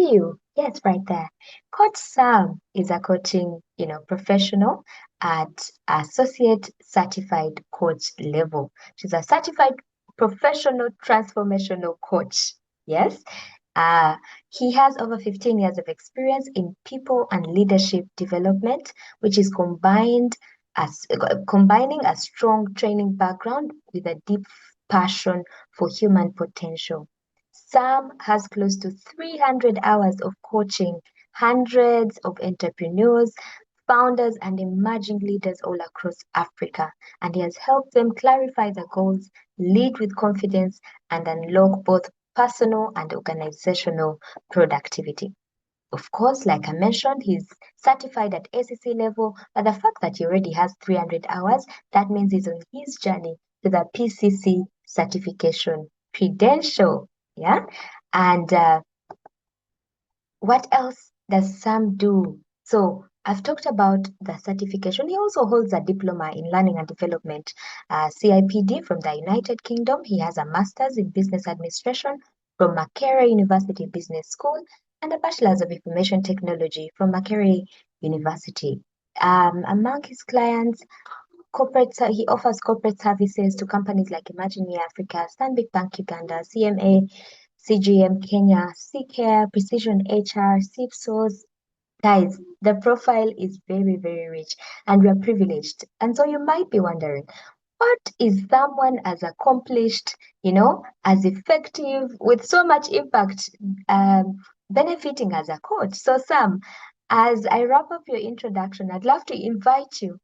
see you. Yes, right there. Coach Sam is a coaching, professional at associate certified coach level. She's a certified professional transformational coach. Yes. Uh, he has over 15 years of experience in people and leadership development, which is as combining a strong training background with a deep passion for human potential. Sam has close to 300 hours of coaching hundreds of entrepreneurs, founders, and emerging leaders all across Africa. And he has helped them clarify their goals, lead with confidence, and unlock both personal and organizational productivity. Of course, like I mentioned, he's certified at ACC level, but the fact that he already has 300 hours, that means he's on his journey to the PCC certification credential. Yeah. And what else does Sam do? So I've talked about the certification. He also holds a diploma in learning and development, CIPD from the United Kingdom. He has a master's in business administration from Makerere University Business School and a bachelor's of information technology from Makerere University. Among his clients, he offers corporate services to companies like Imagine Me Africa, Stanbic Bank Uganda, CMA, CGM Kenya, CCare, Precision HR, SIPSOS. Guys, the profile is very, very rich and we are privileged. And so you might be wondering, what is someone as accomplished, as effective, with so much impact, um, benefiting as a coach? So, Sam, as I wrap up your introduction, I'd love to invite you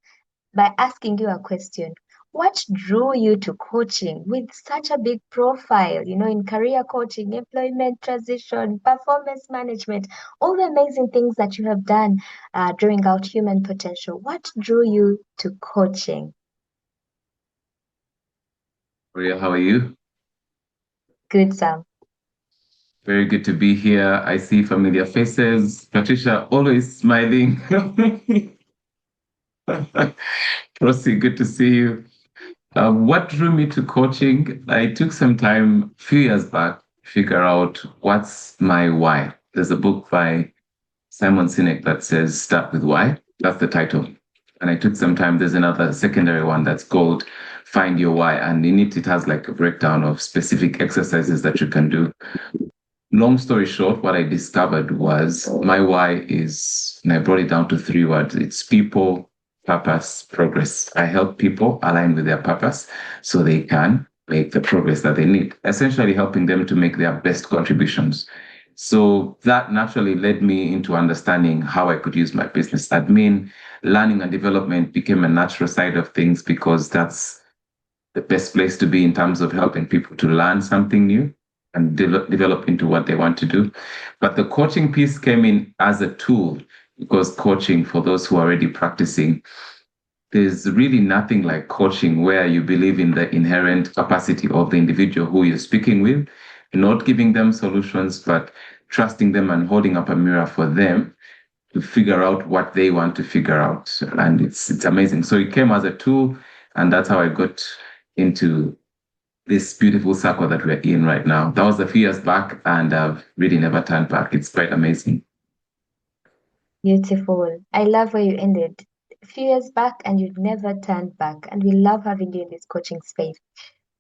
by asking you a question. What drew you to coaching with such a big profile, in career coaching, employment transition, performance management, all the amazing things that you have done drawing out human potential? What drew you to coaching? Maria, how are you? Good, Sam. Very good to be here. I see familiar faces. Patricia, always smiling. Rosie, good to see you. What drew me to coaching? I took some time a few years back to figure out what's my why. There's a book by Simon Sinek that says Start with Why. That's the title. And I took some time. There's another secondary one that's called Find Your Why. And in it, it has like a breakdown of specific exercises that you can do. Long story short, what I discovered was my why is, and I brought it down to three words. It's people, purpose, progress. I help people align with their purpose so they can make the progress that they need, essentially helping them to make their best contributions. So that naturally led me into understanding how I could use my business admin. Learning and development became a natural side of things because that's the best place to be in terms of helping people to learn something new and develop into what they want to do. But the coaching piece came in as a tool because coaching, for those who are already practicing, there's really nothing like coaching where you believe in the inherent capacity of the individual who you're speaking with, not giving them solutions, but trusting them and holding up a mirror for them to figure out what they want to figure out. And it's amazing. So it came as a tool, and that's how I got into this beautiful circle that we're in right now. That was a few years back, and I've really never turned back. It's quite amazing. Beautiful. I love where you ended. A few years back, and you'd never turned back. And we love having you in this coaching space.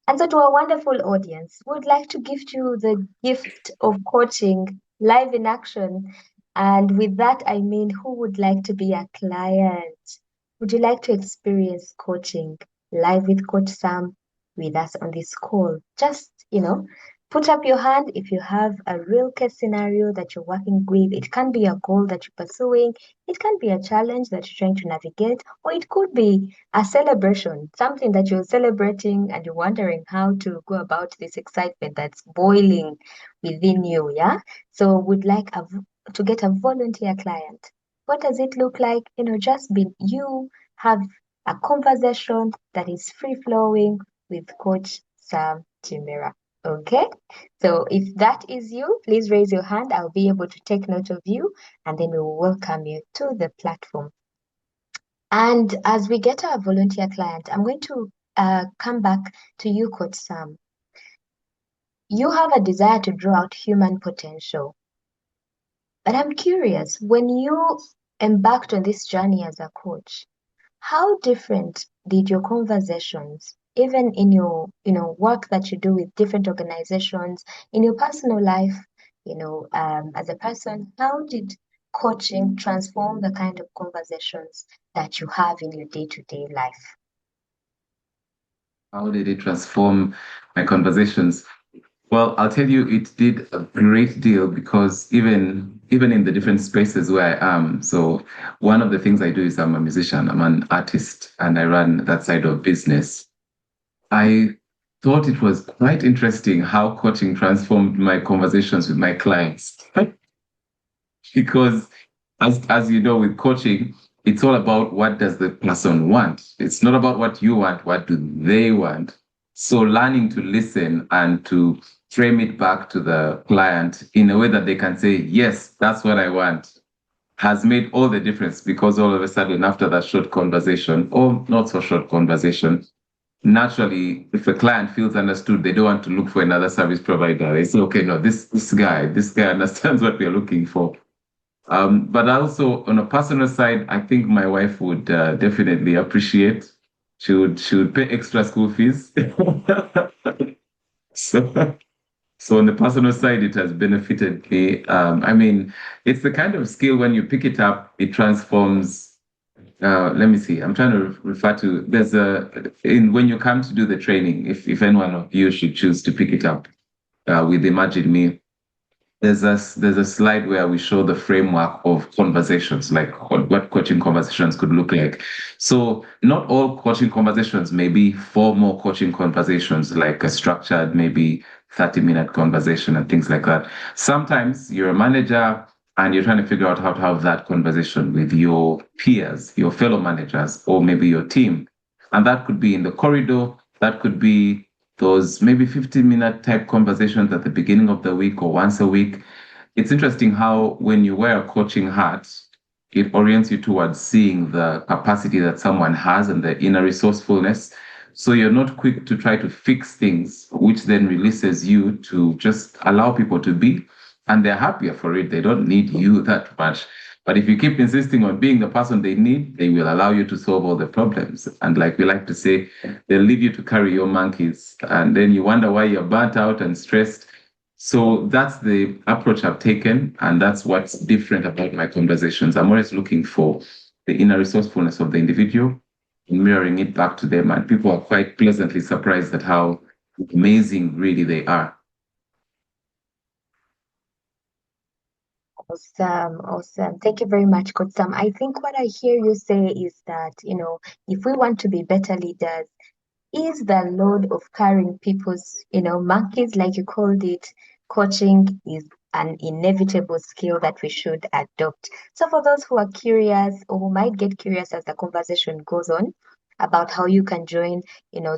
And so, to our wonderful audience, we would like to gift you the gift of coaching live in action. And with that, I mean, who would like to be a client? Would you like to experience coaching live with Coach Sam with us on this call? Just, put up your hand if you have a real case scenario that you're working with. It can be a goal that you're pursuing, it can be a challenge that you're trying to navigate, or it could be a celebration, something that you're celebrating and you're wondering how to go about this excitement that's boiling within you. Yeah. So would like to get a volunteer client. What does it look like? Just be you, have a conversation that is free flowing with Coach Sam Kimera. Okay. So if that is you, please raise your hand. I'll be able to take note of you and then we will welcome you to the platform. And as we get our volunteer client, I'm going to come back to you, Coach Sam. You have a desire to draw out human potential. But I'm curious, when you embarked on this journey as a coach, how different did your conversations, even in your, work that you do with different organizations, in your personal life, as a person, how did coaching transform the kind of conversations that you have in your day-to-day life? How did it transform my conversations? Well, I'll tell you, it did a great deal because even in the different spaces where I am, so one of the things I do is I'm a musician, I'm an artist, and I run that side of business. I thought it was quite interesting how coaching transformed my conversations with my clients. Because as you know, with coaching, it's all about what does the person want. It's not about what you want, what do they want. So learning to listen and to frame it back to the client in a way that they can say, yes, that's what I want, has made all the difference because all of a sudden after that short conversation or not so short conversation, naturally, if a client feels understood, they don't want to look for another service provider. They say, okay, no, this guy understands what we're looking for. But also on a personal side, I think my wife would definitely appreciate. She would pay extra school fees. so so on the personal side, it has benefited me. I mean, it's the kind of skill when you pick it up, it transforms. Let me see. I'm trying to refer to there's a in when you come to do the training. If any one of you should choose to pick it up with Imagine Me, there's a slide where we show the framework of conversations, like what coaching conversations could look like. So not all coaching conversations may be formal coaching conversations, like a structured, maybe 30-minute conversation and things like that. Sometimes you're a manager and you're trying to figure out how to have that conversation with your peers, your fellow managers, or maybe your team. And that could be in the corridor, that could be those maybe 15-minute type conversations at the beginning of the week or once a week. It's interesting how when you wear a coaching hat, it orients you towards seeing the capacity that someone has and the inner resourcefulness. So you're not quick to try to fix things, which then releases you to just allow people to be. And they're happier for it. They don't need you that much. But if you keep insisting on being the person they need, they will allow you to solve all the problems. And like we like to say, they'll leave you to carry your monkeys. And then you wonder why you're burnt out and stressed. So that's the approach I've taken. And that's what's different about my conversations. I'm always looking for the inner resourcefulness of the individual and mirroring it back to them. And people are quite pleasantly surprised at how amazing really they are. Awesome, awesome. Thank you very much, Coach Sam. I think what I hear you say is that, if we want to be better leaders, is the load of carrying people's, monkeys, like you called it, coaching is an inevitable skill that we should adopt. So for those who are curious or who might get curious as the conversation goes on about how you can join,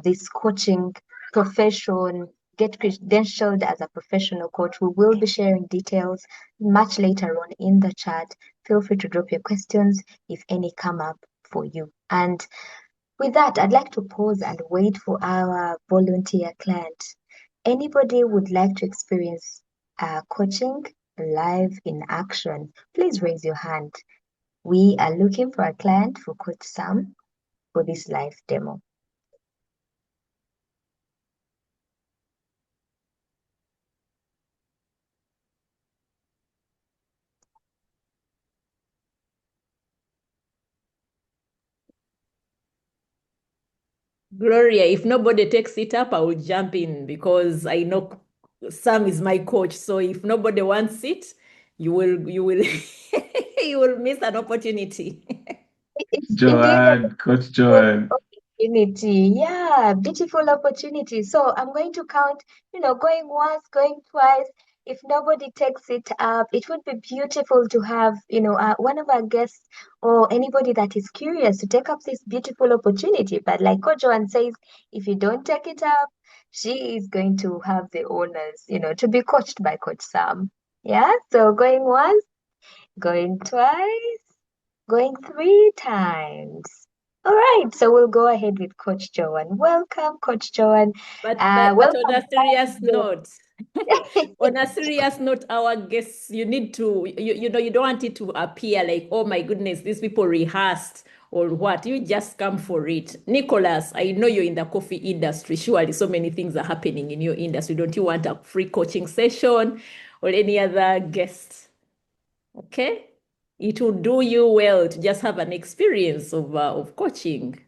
this coaching profession, get credentialed as a professional coach, we will be sharing details much later on in the chat. Feel free to drop your questions if any come up for you. And with that, I'd like to pause and wait for our volunteer client. Anybody would like to experience coaching live in action? Please raise your hand. We are looking for a client for Coach Sam for this live demo. Gloria, if nobody takes it up, I will jump in because I know Sam is my coach. So if nobody wants it, you will you will miss an opportunity. It's indeed a Joanne, Coach beautiful Joanne. opportunity. Yeah, beautiful opportunity. So I'm going to count, going once, going twice. If nobody takes it up, it would be beautiful to have, one of our guests or anybody that is curious to take up this beautiful opportunity. But like Coach Joanne says, if you don't take it up, she is going to have the honors, to be coached by Coach Sam. Yeah, so going once, going twice, going three times. All right, so we'll go ahead with Coach Joanne. Welcome, Coach Joanne. But on Welcome a back serious again. note, On a serious note, our guests, you need to, you don't want it to appear like, oh my goodness, these people rehearsed or what. You just come for it. Nicholas, I know you're in the coffee industry. Surely so many things are happening in your industry. Don't you want a free coaching session or any other guest? Okay. It will do you well to just have an experience of coaching.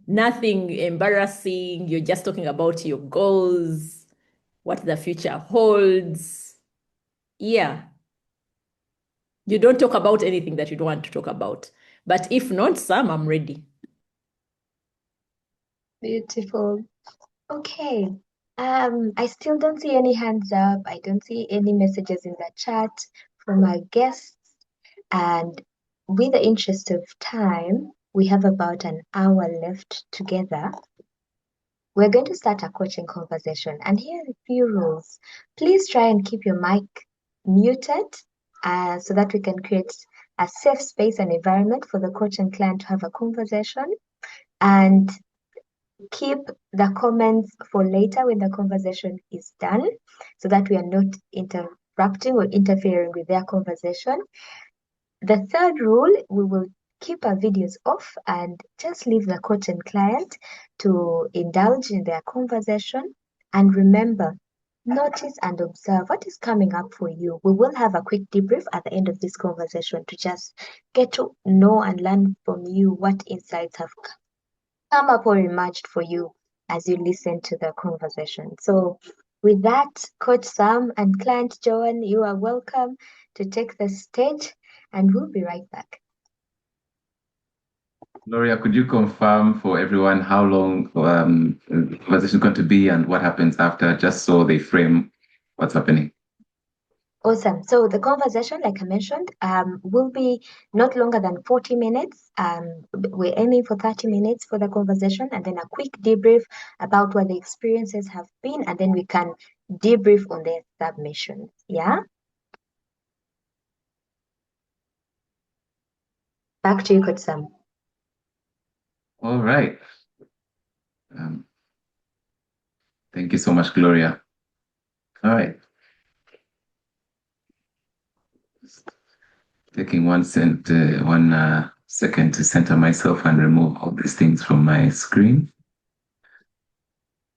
Nothing embarrassing. You're just talking about your goals, what the future holds. Yeah. You don't talk about anything that you don't want to talk about. But if not, Sam, I'm ready. Beautiful. Okay. I still don't see any hands up. I don't see any messages in the chat from our guests. And with the interest of time, we have about an hour left together. We're going to start a coaching conversation. And here are a few rules. Please try and keep your mic muted so that we can create a safe space and environment for the coach and client to have a conversation. And keep the comments for later when the conversation is done so that we are not interrupting or interfering with their conversation. The third rule, we will keep our videos off and just leave the coach and client to indulge in their conversation. And remember, notice and observe what is coming up for you. We will have a quick debrief at the end of this conversation to just get to know and learn from you what insights have come up or emerged for you as you listen to the conversation. So with that, Coach Sam and client Joanne, you are welcome to take the stage and we'll be right back. Gloria, could you confirm for everyone how long the conversation is going to be and what happens after, just so they frame what's happening? Awesome. So the conversation, like I mentioned, will be not longer than 40 minutes. We're aiming for 30 minutes for the conversation and then a quick debrief about what the experiences have been, and then we can debrief on the submission. Yeah? Back to you, Coach Sam. All right. Thank you so much, Gloria. All right. Taking one second to center myself and remove all these things from my screen.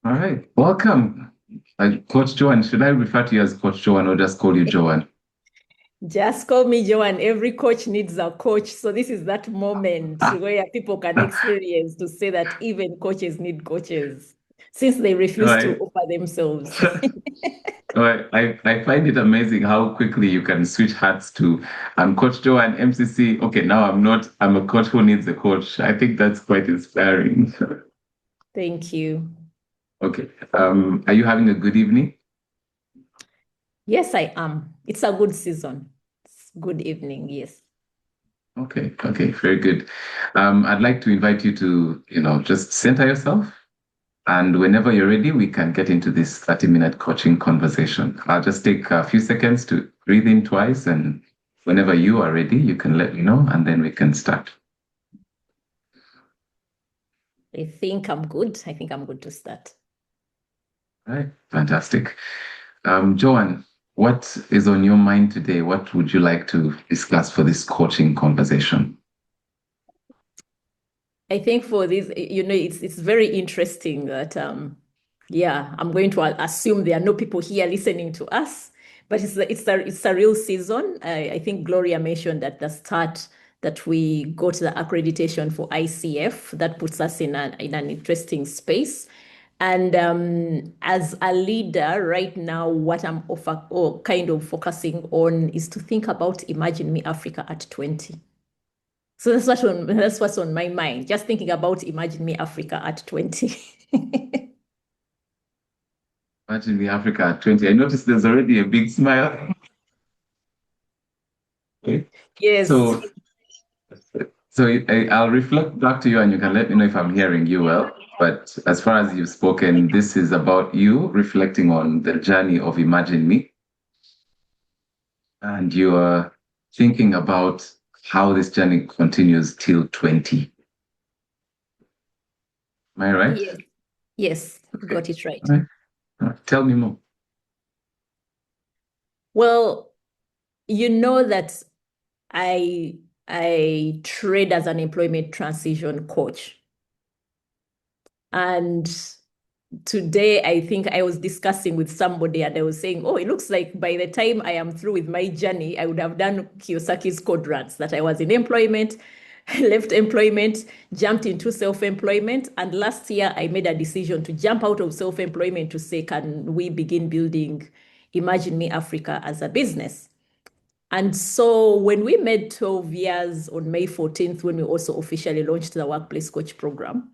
All right. Welcome. Coach Joanne, should I refer to you as Coach Joanne or just call you Joanne? Just call me Joanne. Every coach needs a coach. So this is that moment where people can experience to say that even coaches need coaches since they refuse to offer themselves. I find it amazing how quickly you can switch hats to I'm Coach Joanne, MCC. Okay, now I'm a coach who needs a coach. I think that's quite inspiring. Thank you. Okay. Are you having a good evening? Yes, I am. It's a good season. It's good evening, yes. Okay, very good. I'd like to invite you to, just center yourself. And whenever you're ready, we can get into this 30-minute coaching conversation. I'll just take a few seconds to breathe in twice. And whenever you are ready, you can let me know, and then we can start. I think I'm good. I think I'm good to start. All right, fantastic. Joanne, what is on your mind today? What would you like to discuss for this coaching conversation? I think for this, it's very interesting that, I'm going to assume there are no people here listening to us, but it's a real season. I think Gloria mentioned at the start that we got the accreditation for ICF. That puts us in an interesting space. And as a leader right now, what I'm kind of focusing on is to think about Imagine Me Africa at 20. So that's what's on my mind. Just thinking about Imagine Me Africa at 20. Imagine Me Africa at 20. I noticed there's already a big smile. Okay. Yes. So I'll reflect back to you and you can let me know if I'm hearing you well. But as far as you've spoken, this is about you reflecting on the journey of Imagine Me. And you are thinking about how this journey continues till 20. Am I right? Yes, you got it right. All right. Tell me more. Well, you know that I trade as an employment transition coach. And today, I think I was discussing with somebody and I was saying, oh, it looks like by the time I am through with my journey, I would have done Kiyosaki's quadrants, that I was in employment, left employment, jumped into self-employment. And last year, I made a decision to jump out of self-employment to say, can we begin building Imagine Me Africa as a business? And so when we made 12 years on May 14th, when we also officially launched the Workplace Coach program,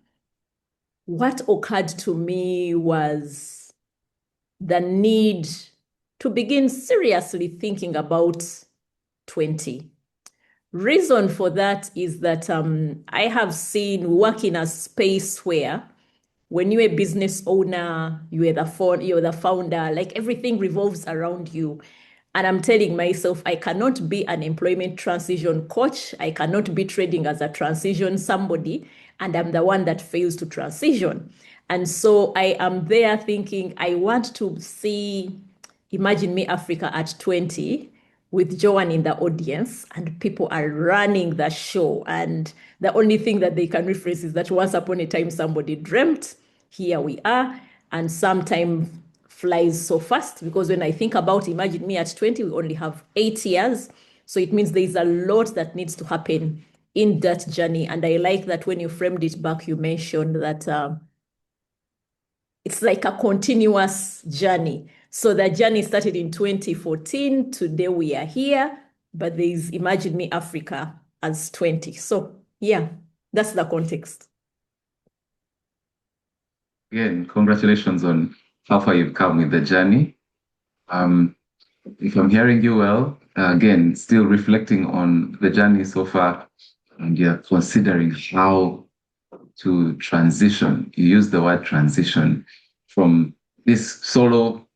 what occurred to me was the need to begin seriously thinking about 20. Reason for that is that I have seen work in a space where when you're a business owner, you're the founder, like everything revolves around you. And I'm telling myself, I cannot be an employment transition coach. I cannot be trading as a transition somebody, and I'm the one that fails to transition. And so I am there thinking, I want to see Imagine Me Africa at 20 with Joanne in the audience, and people are running the show. And the only thing that they can reference is that once upon a time somebody dreamt, here we are, and sometime flies so fast, because when I think about Imagine Me at 20, we only have 8 years. So it means there's a lot that needs to happen in that journey. And I like that when you framed it back, you mentioned that it's like a continuous journey. So the journey started in 2014. Today we are here, but there's Imagine Me Africa as 20. So yeah, that's the context. Again, congratulations on how far you've come with the journey. If I'm hearing you well, again, still reflecting on the journey so far, and you're considering how to transition. You use the word transition from this solo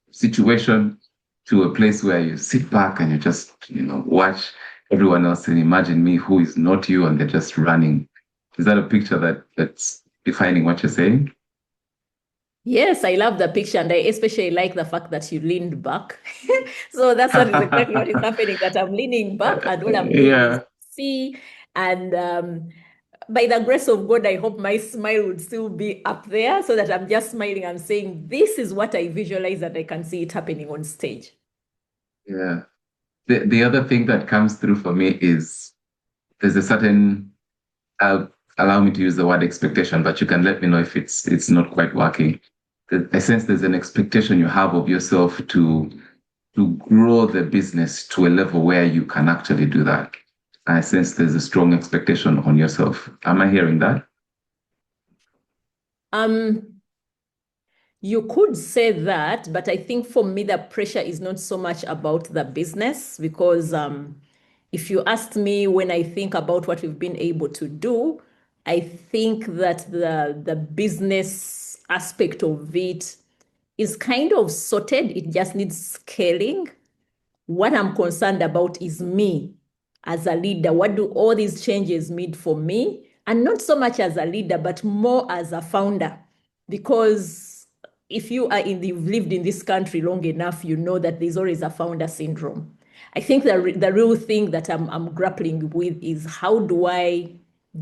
situation to a place where you sit back and you just, watch everyone else and imagine me who is not you and they're just running. Is that a picture that's defining what you're saying? Yes, I love the picture, and I especially like the fact that you leaned back. So that's what is exactly what is happening, that I'm leaning back and all I'm doing is Yeah. see. And by the grace of God, I hope my smile would still be up there so that I'm just smiling. I'm saying, this is what I visualize, and I can see it happening on stage. Yeah. The other thing that comes through for me is there's a certain, allow me to use the word expectation, but you can let me know if it's not quite working. I sense there's an expectation you have of yourself to grow the business to a level where you can actually do that. I sense there's a strong expectation on yourself. Am I hearing that? You could say that, but I think for me, the pressure is not so much about the business, because if you asked me, when I think about what we've been able to do, I think that the business aspect of it is kind of sorted. It just needs scaling. What I'm concerned about is me as a leader. What do all these changes mean for me? And not so much as a leader, but more as a founder. Because if you've lived in this country long enough, you know that there's always a founder syndrome. I think the real thing that I'm grappling with is, how do I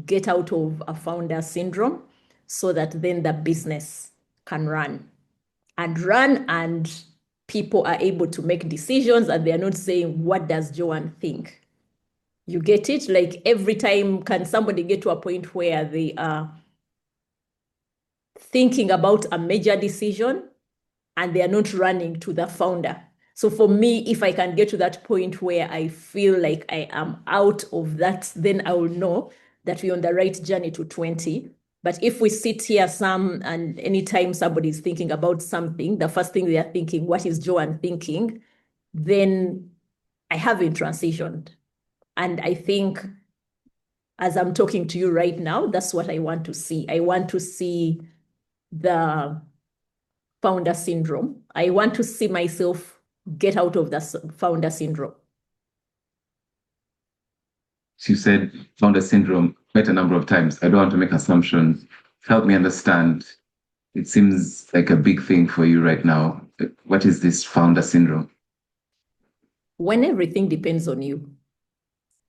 get out of a founder syndrome so that then the business can run and people are able to make decisions, and they're not saying, what does Joanne think? You get it? Like, every time, can somebody get to a point where they are thinking about a major decision and they are not running to the founder? So for me, if I can get to that point where I feel like I am out of that, then I will know that we're on the right journey to 20. But if we sit here, and anytime somebody is thinking about something, the first thing they are thinking, what is Joanne thinking? Then I haven't transitioned. And I think, as I'm talking to you right now, that's what I want to see. I want to see the founder syndrome. I want to see myself get out of the founder syndrome. So you said founder syndrome quite a number of times. I don't want to make assumptions. Help me understand. It seems like a big thing for you right now. What is this founder syndrome? when everything depends on you.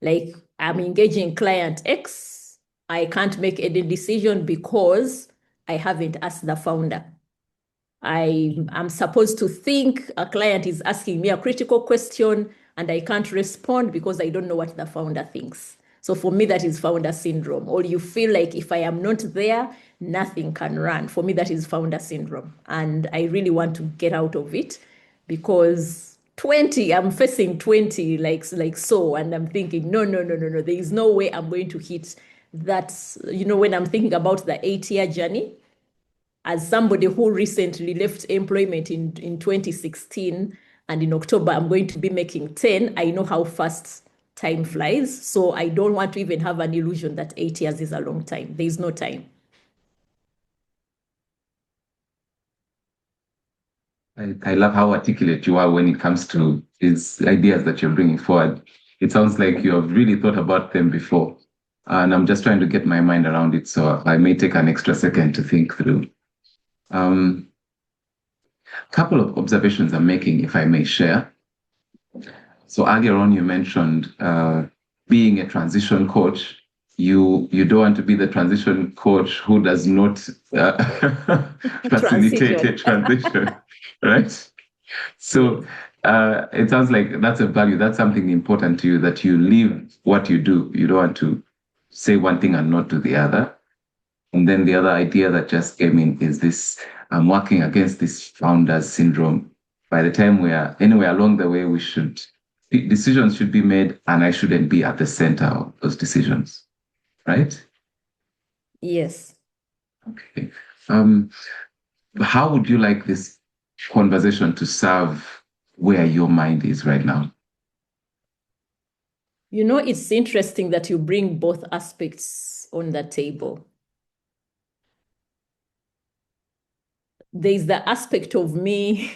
Like, I'm engaging client X, I can't make any decision because I haven't asked the founder. I'm supposed to think a client is asking me a critical question and I can't respond because I don't know what the founder thinks. So for me, that is founder syndrome. Or you feel like if I am not there, nothing can run. For me, that is founder syndrome. And I really want to get out of it because I'm facing 20 like so, and I'm thinking, no. There is no way I'm going to hit that. When I'm thinking about the 8-year journey, as somebody who recently left employment in 2016, and in October, I'm going to be making 10, I know how fast time flies. So I don't want to even have an illusion that 8 years is a long time. There is no time. I love how articulate you are when it comes to these ideas that you're bringing forward. It sounds like you have really thought about them before. And I'm just trying to get my mind around it. So I may take an extra second to think through. Couple of observations I'm making, if I may share. So earlier on, you mentioned being a transition coach. You don't want to be the transition coach who does not facilitate a transition, right? So it sounds like that's a value. That's something important to you, that you live what you do. You don't want to say one thing and not do the other. And then the other idea that just came in is this: I'm working against this founders syndrome. By the time we are anywhere along the way, decisions should be made, and I shouldn't be at the center of those decisions, right? Yes. Okay. How would you like this conversation to serve where your mind is right now? It's interesting that you bring both aspects on the table. There's the aspect of me,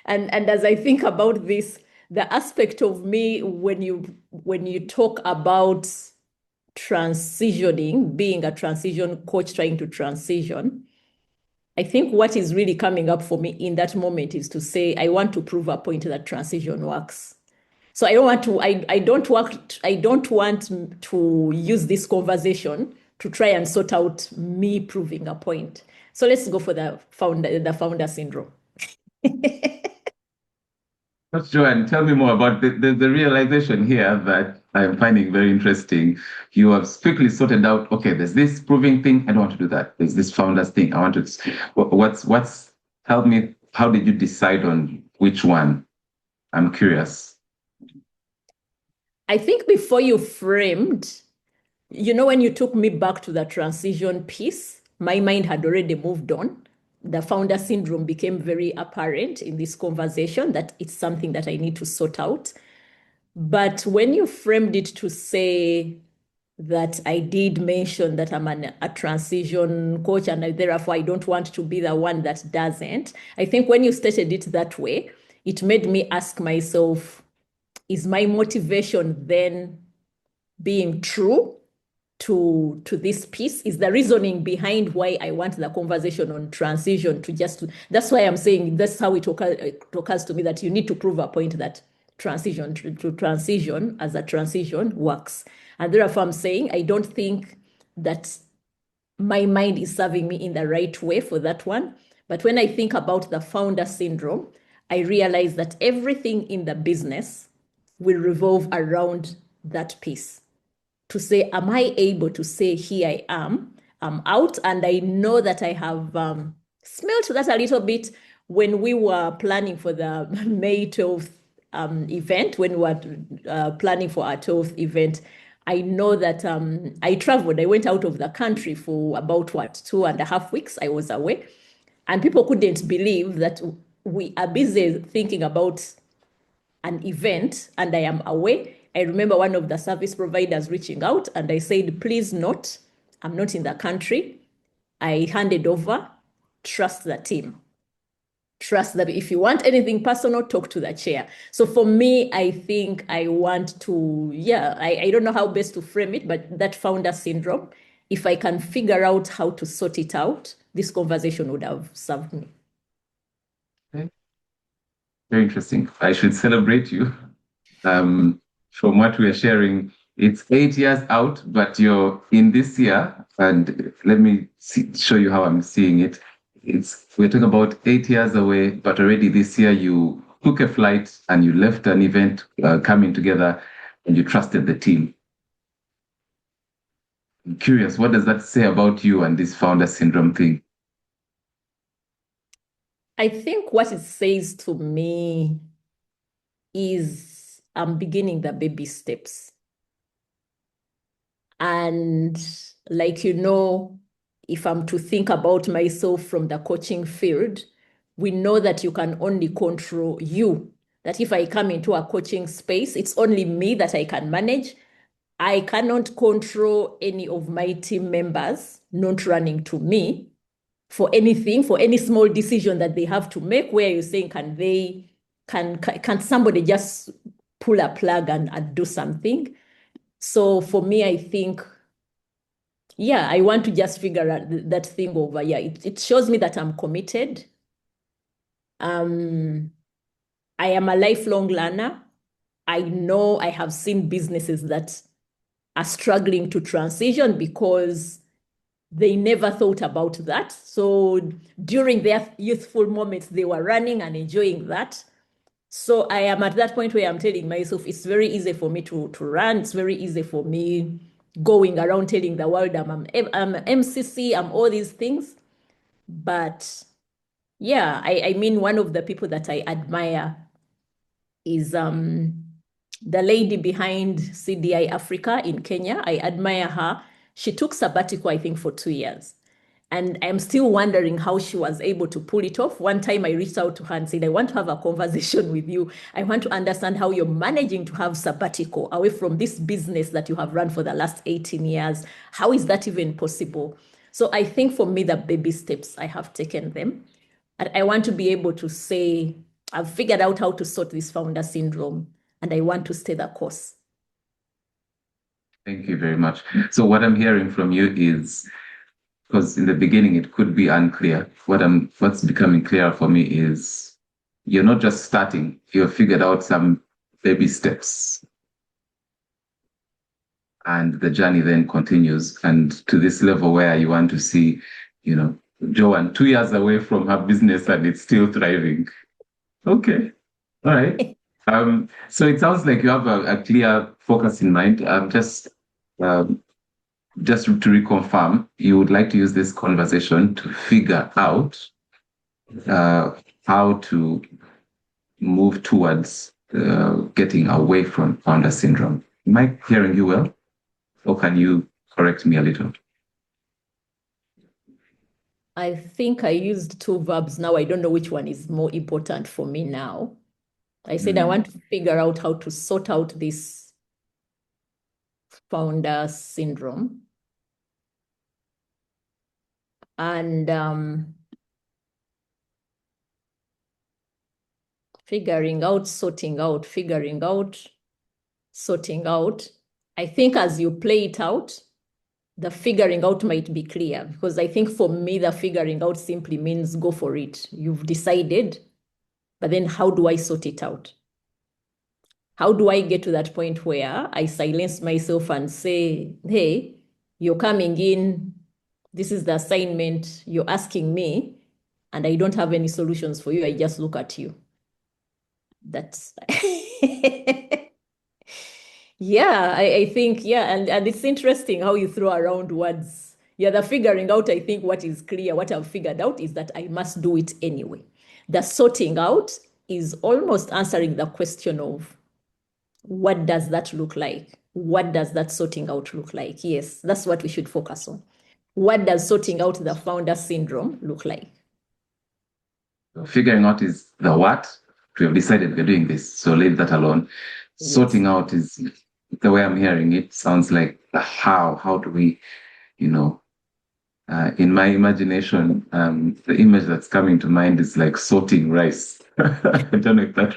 and as I think about this, the aspect of me when you talk about transitioning, being a transition coach, trying to transition, I think what is really coming up for me in that moment is to say, I want to prove a point that transition works. So I don't want to use this conversation to try and sort out me proving a point. So let's go for the founder syndrome. Coach Joanne, tell me more about the realization here that I'm finding very interesting. You have quickly sorted out, okay, there's this proving thing, I don't want to do that. There's this founders thing, I want to, tell me, how did you decide on which one? I'm curious. I think before you framed, when you took me back to the transition piece, my mind had already moved on. The founder syndrome became very apparent in this conversation, that it's something that I need to sort out. But when you framed it to say that I did mention that I'm a transition coach and therefore I don't want to be the one that doesn't, I think when you stated it that way, it made me ask myself, is my motivation then being true to this piece? Is the reasoning behind why I want the conversation on transition that's why I'm saying that's how it occurs to me, that you need to prove a point that transition to transition as a transition works. And therefore I'm saying I don't think that my mind is serving me in the right way for that one. But when I think about the founder syndrome, I realize that everything in the business will revolve around that piece. To say, am I able to say, here I am, I'm out? And I know that I have smelt that a little bit when we were planning for the May 12th event, when we were planning for our 12th event. I know that I traveled. I went out of the country for about 2.5 weeks. I was away. And people couldn't believe that we are busy thinking about an event and I am away. I remember one of the service providers reaching out and I said, please note, I'm not in the country. I handed over, trust the team. Trust that if you want anything personal, talk to the chair. So for me, I think I want to, I don't know how best to frame it, but that founder syndrome, if I can figure out how to sort it out, this conversation would have served me. Okay. Very interesting. I should celebrate you. From what we are sharing, it's 8 years out, but you're in this year. And let me show you how I'm seeing it. We're talking about 8 years away, but already this year you took a flight and you left an event coming together and you trusted the team. I'm curious, what does that say about you and this founder syndrome thing? I think what it says to me is I'm beginning the baby steps. And like, if I'm to think about myself from the coaching field, we know that you can only control you. That if I come into a coaching space, it's only me that I can manage. I cannot control any of my team members not running to me for anything, for any small decision that they have to make, where you're saying, can somebody just pull a plug and do something? So for me, I think, yeah, I want to just figure out that thing over. Yeah, it shows me that I'm committed. I am a lifelong learner. I know I have seen businesses that are struggling to transition because they never thought about that. So during their youthful moments, they were running and enjoying that. So I am at that point where I'm telling myself it's very easy for me to run. It's very easy for me going around telling the world I'm MCC, I'm all these things. But yeah, I mean, one of the people that I admire is the lady behind CDI Africa in Kenya. I admire her. She took sabbatical, I think, for 2 years. And I'm still wondering how she was able to pull it off. One time I reached out to her and said, I want to have a conversation with you. I want to understand how you're managing to have sabbatical away from this business that you have run for the last 18 years. How is that even possible? So I think for me, the baby steps, I have taken them. And I want to be able to say, I've figured out how to sort this founder syndrome, and I want to stay the course. Thank you very much. So what I'm hearing from you is, because in the beginning it could be unclear. What's becoming clearer for me is you're not just starting, you've figured out some baby steps. And the journey then continues. And to this level where you want to see, Joanne 2 years away from her business and it's still thriving. Okay. All right. So it sounds like you have a clear focus in mind. Just to reconfirm, you would like to use this conversation to figure out how to move towards getting away from founder syndrome. Am I hearing you well? Or can you correct me a little? I think I used two verbs now. I don't know which one is more important for me now. I said I want to figure out how to sort out this founder syndrome. And figuring out, sorting out, figuring out, sorting out. I think as you play it out, the figuring out might be clear, because I think for me, the figuring out simply means go for it. You've decided, but then how do I sort it out? How do I get to that point where I silence myself and say, hey, you're coming in, this is the assignment, you're asking me, and I don't have any solutions for you. I just look at you. That's yeah, I think, yeah, and it's interesting how you throw around words. Yeah, the figuring out, I think what is clear, what I've figured out is that I must do it anyway. The sorting out is almost answering the question of what does that look like? What does that sorting out look like? Yes, that's what we should focus on. What does sorting out the founder syndrome look like? Figuring out is the what. We have decided we're doing this, so leave that alone. Yes. Sorting out is the way I'm hearing it. Sounds like the how. How do we, in my imagination, the image that's coming to mind is like sorting rice. I don't know if that.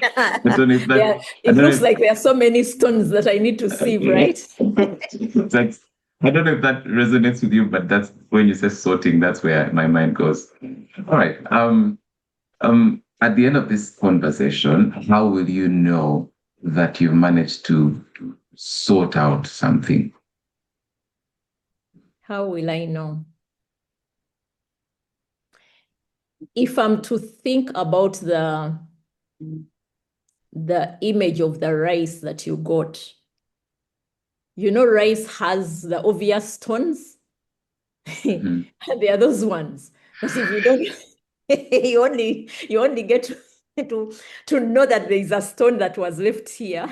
Yeah, it looks like there are so many stones that I need to sieve, right? I don't know if that resonates with you, but that's when you say sorting, that's where my mind goes. All right. At the end of this conversation, how will you know that you've managed to sort out something? How will I know? If I'm to think about the image of the rice that you got, rice has the obvious stones. Mhm. And there are those ones that if you don't, you only get to know that there is a stone that was left here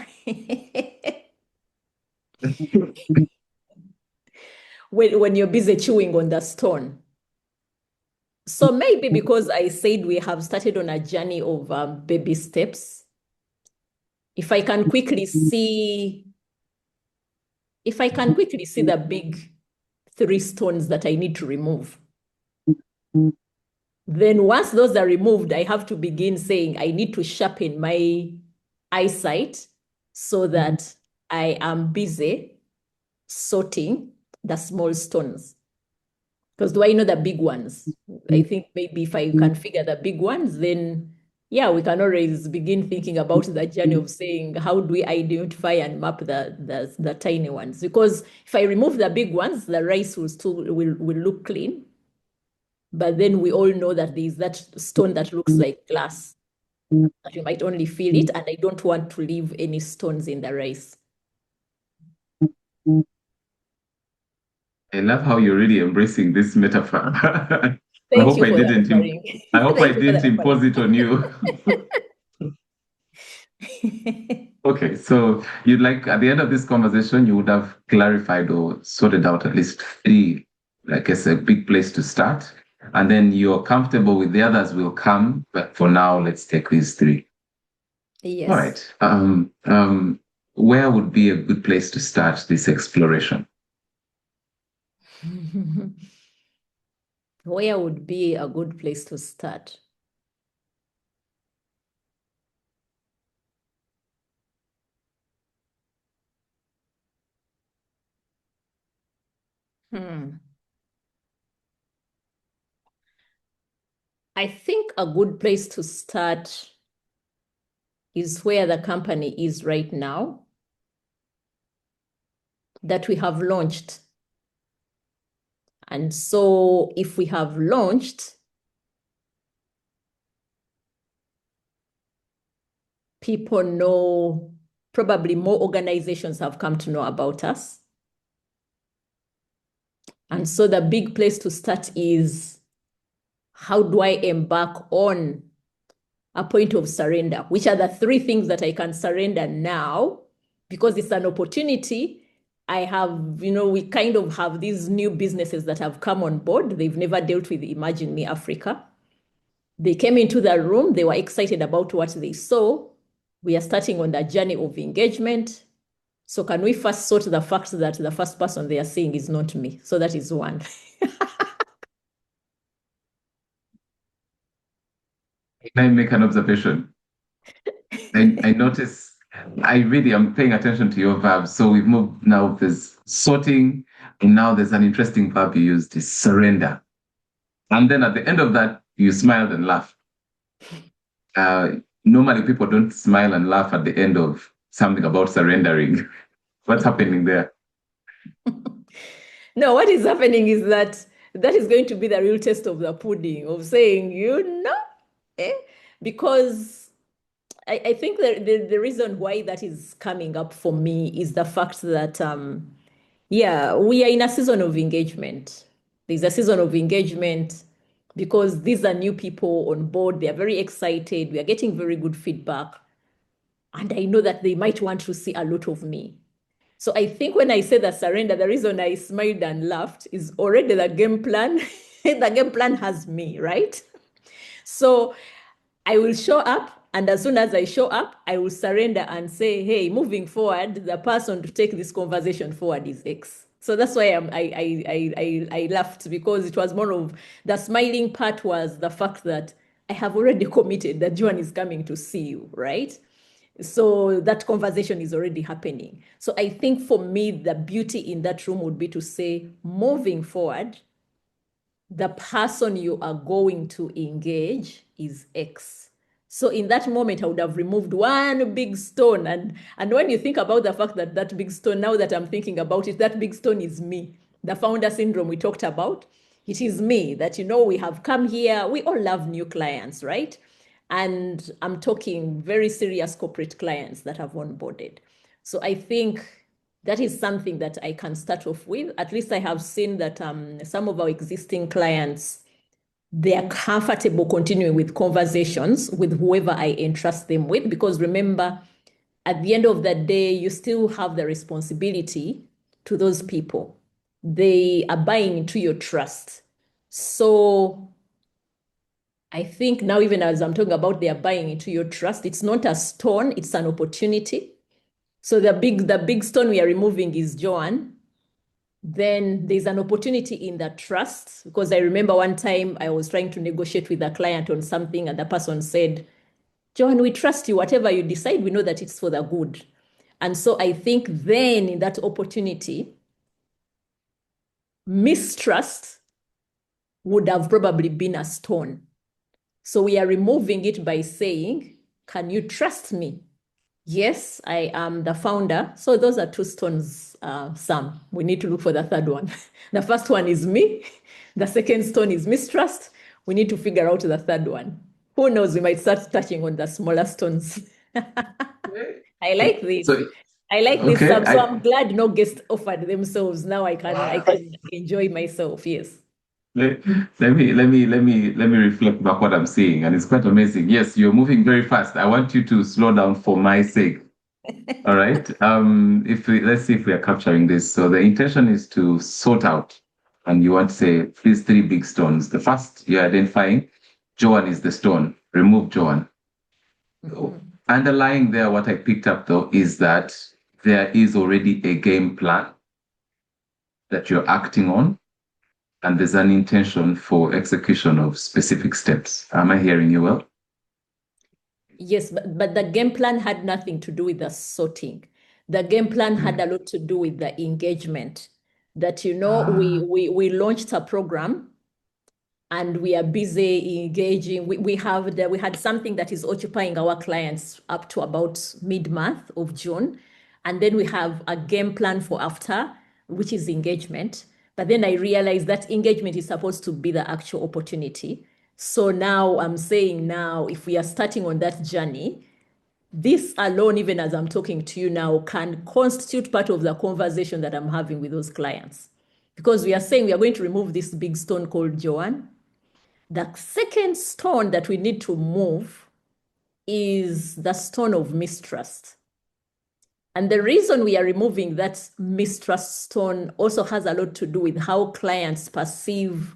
when you're busy chewing on the stone. So maybe because I said we have started on a journey of baby steps, if I can quickly see, the big 3 stones that I need to remove, then once those are removed, I have to begin saying I need to sharpen my eyesight so that I am busy sorting the small stones. Because do I know the big ones? I think maybe if I can figure the big ones, then yeah, we can always begin thinking about the journey of saying, how do we identify and map the tiny ones? Because if I remove the big ones, the rice will still will look clean. But then we all know that there is that stone that looks like glass, that you might only feel it, and I don't want to leave any stones in the rice. I love how you're really embracing this metaphor. I Thank hope you I for that didn't. offering. I hope I Thank you for didn't that impose it on you. offering. Okay, so you'd like at the end of this conversation, you would have clarified or sorted out at least 3, I guess, a big place to start. And then you're comfortable with the others will come. But for now, let's take these 3. All Yes. right. Where would be a good place to start this exploration? Where would be a good place to start? I think a good place to start is where the company is right now, that we have launched. And so if we have launched, people know, probably more organizations have come to know about us. And so the big place to start is, how do I embark on a point of surrender? Which are the 3 things that I can surrender now? Because it's an opportunity. I have, we kind of have these new businesses that have come on board. They've never dealt with Imagine Me Africa. They came into the room. They were excited about what they saw. We are starting on the journey of engagement. So can we first sort the fact that the first person they are seeing is not me? So that is 1. Can I make an observation? I notice I really am paying attention to your verbs. So we've moved now, there's sorting, and now there's an interesting verb you used, is surrender. And then at the end of that, you smiled and laughed. Normally, people don't smile and laugh at the end of something about surrendering. What's happening there? No, what is happening is that is going to be the real test of the pudding, of saying, because I think that the reason why that is coming up for me is the fact that, we are in a season of engagement. There's a season of engagement because these are new people on board. They are very excited. We are getting very good feedback. And I know that they might want to see a lot of me. So I think when I say the surrender, the reason I smiled and laughed is already the game plan. The game plan has me, right? So I will show up, and as soon as I show up, I will surrender and say, hey, moving forward, the person to take this conversation forward is X. So that's why I laughed, because it was more of the smiling part was the fact that I have already committed that Joan is coming to see you, right? So that conversation is already happening. So I think for me, the beauty in that room would be to say, moving forward, the person you are going to engage is X. So in that moment, I would have removed one big stone. And when you think about the fact that that big stone, now that I'm thinking about it, that big stone is me. The founder syndrome we talked about, it is me that, we have come here. We all love new clients, right? And I'm talking very serious corporate clients that have onboarded. So I think that is something that I can start off with. At least I have seen that some of our existing clients, they are comfortable continuing with conversations with whoever I entrust them with. Because remember, at the end of the day, you still have the responsibility to those people. They are buying into your trust. So I think now, even as I'm talking about they are buying into your trust, it's not a stone, it's an opportunity. So the big stone we are removing is Joanne. Then there's an opportunity in that trust, because I remember one time I was trying to negotiate with a client on something, and the person said, Joanne, we trust you. Whatever you decide, we know that it's for the good. And so I think then in that opportunity, mistrust would have probably been a stone. So we are removing it by saying, can you trust me? Yes, I am the founder. So those are two stones, Sam. We need to look for the third one. The first one is me. The second stone is mistrust. We need to figure out the third one. Who knows? We might start touching on the smaller stones. I like this. So, I like this, okay, Sam. So I'm glad no guests offered themselves. Now I can enjoy myself. Yes. let me reflect back what I'm seeing, and it's quite amazing. Yes, you're moving very fast. I want you to slow down for my sake. All right. Let's see if we are capturing this. So the intention is to sort out, and you want to say, please, three big stones. The first you're identifying, Joan is the stone. Remove Joan. Underlying there, what I picked up though is that there is already a game plan that you're acting on, and there's an intention for execution of specific steps. Am I hearing you well? Yes, but the game plan had nothing to do with the sorting. The game plan had a lot to do with the engagement. That we launched a program and we are busy engaging. We had something that is occupying our clients up to about mid-month of June. And then we have a game plan for after, which is engagement. But then I realized that engagement is supposed to be the actual opportunity. So now I'm saying now, if we are starting on that journey, this alone, even as I'm talking to you now, can constitute part of the conversation that I'm having with those clients. Because we are saying we are going to remove this big stone called Joanne. The second stone that we need to move is the stone of mistrust. And the reason we are removing that mistrust stone also has a lot to do with how clients perceive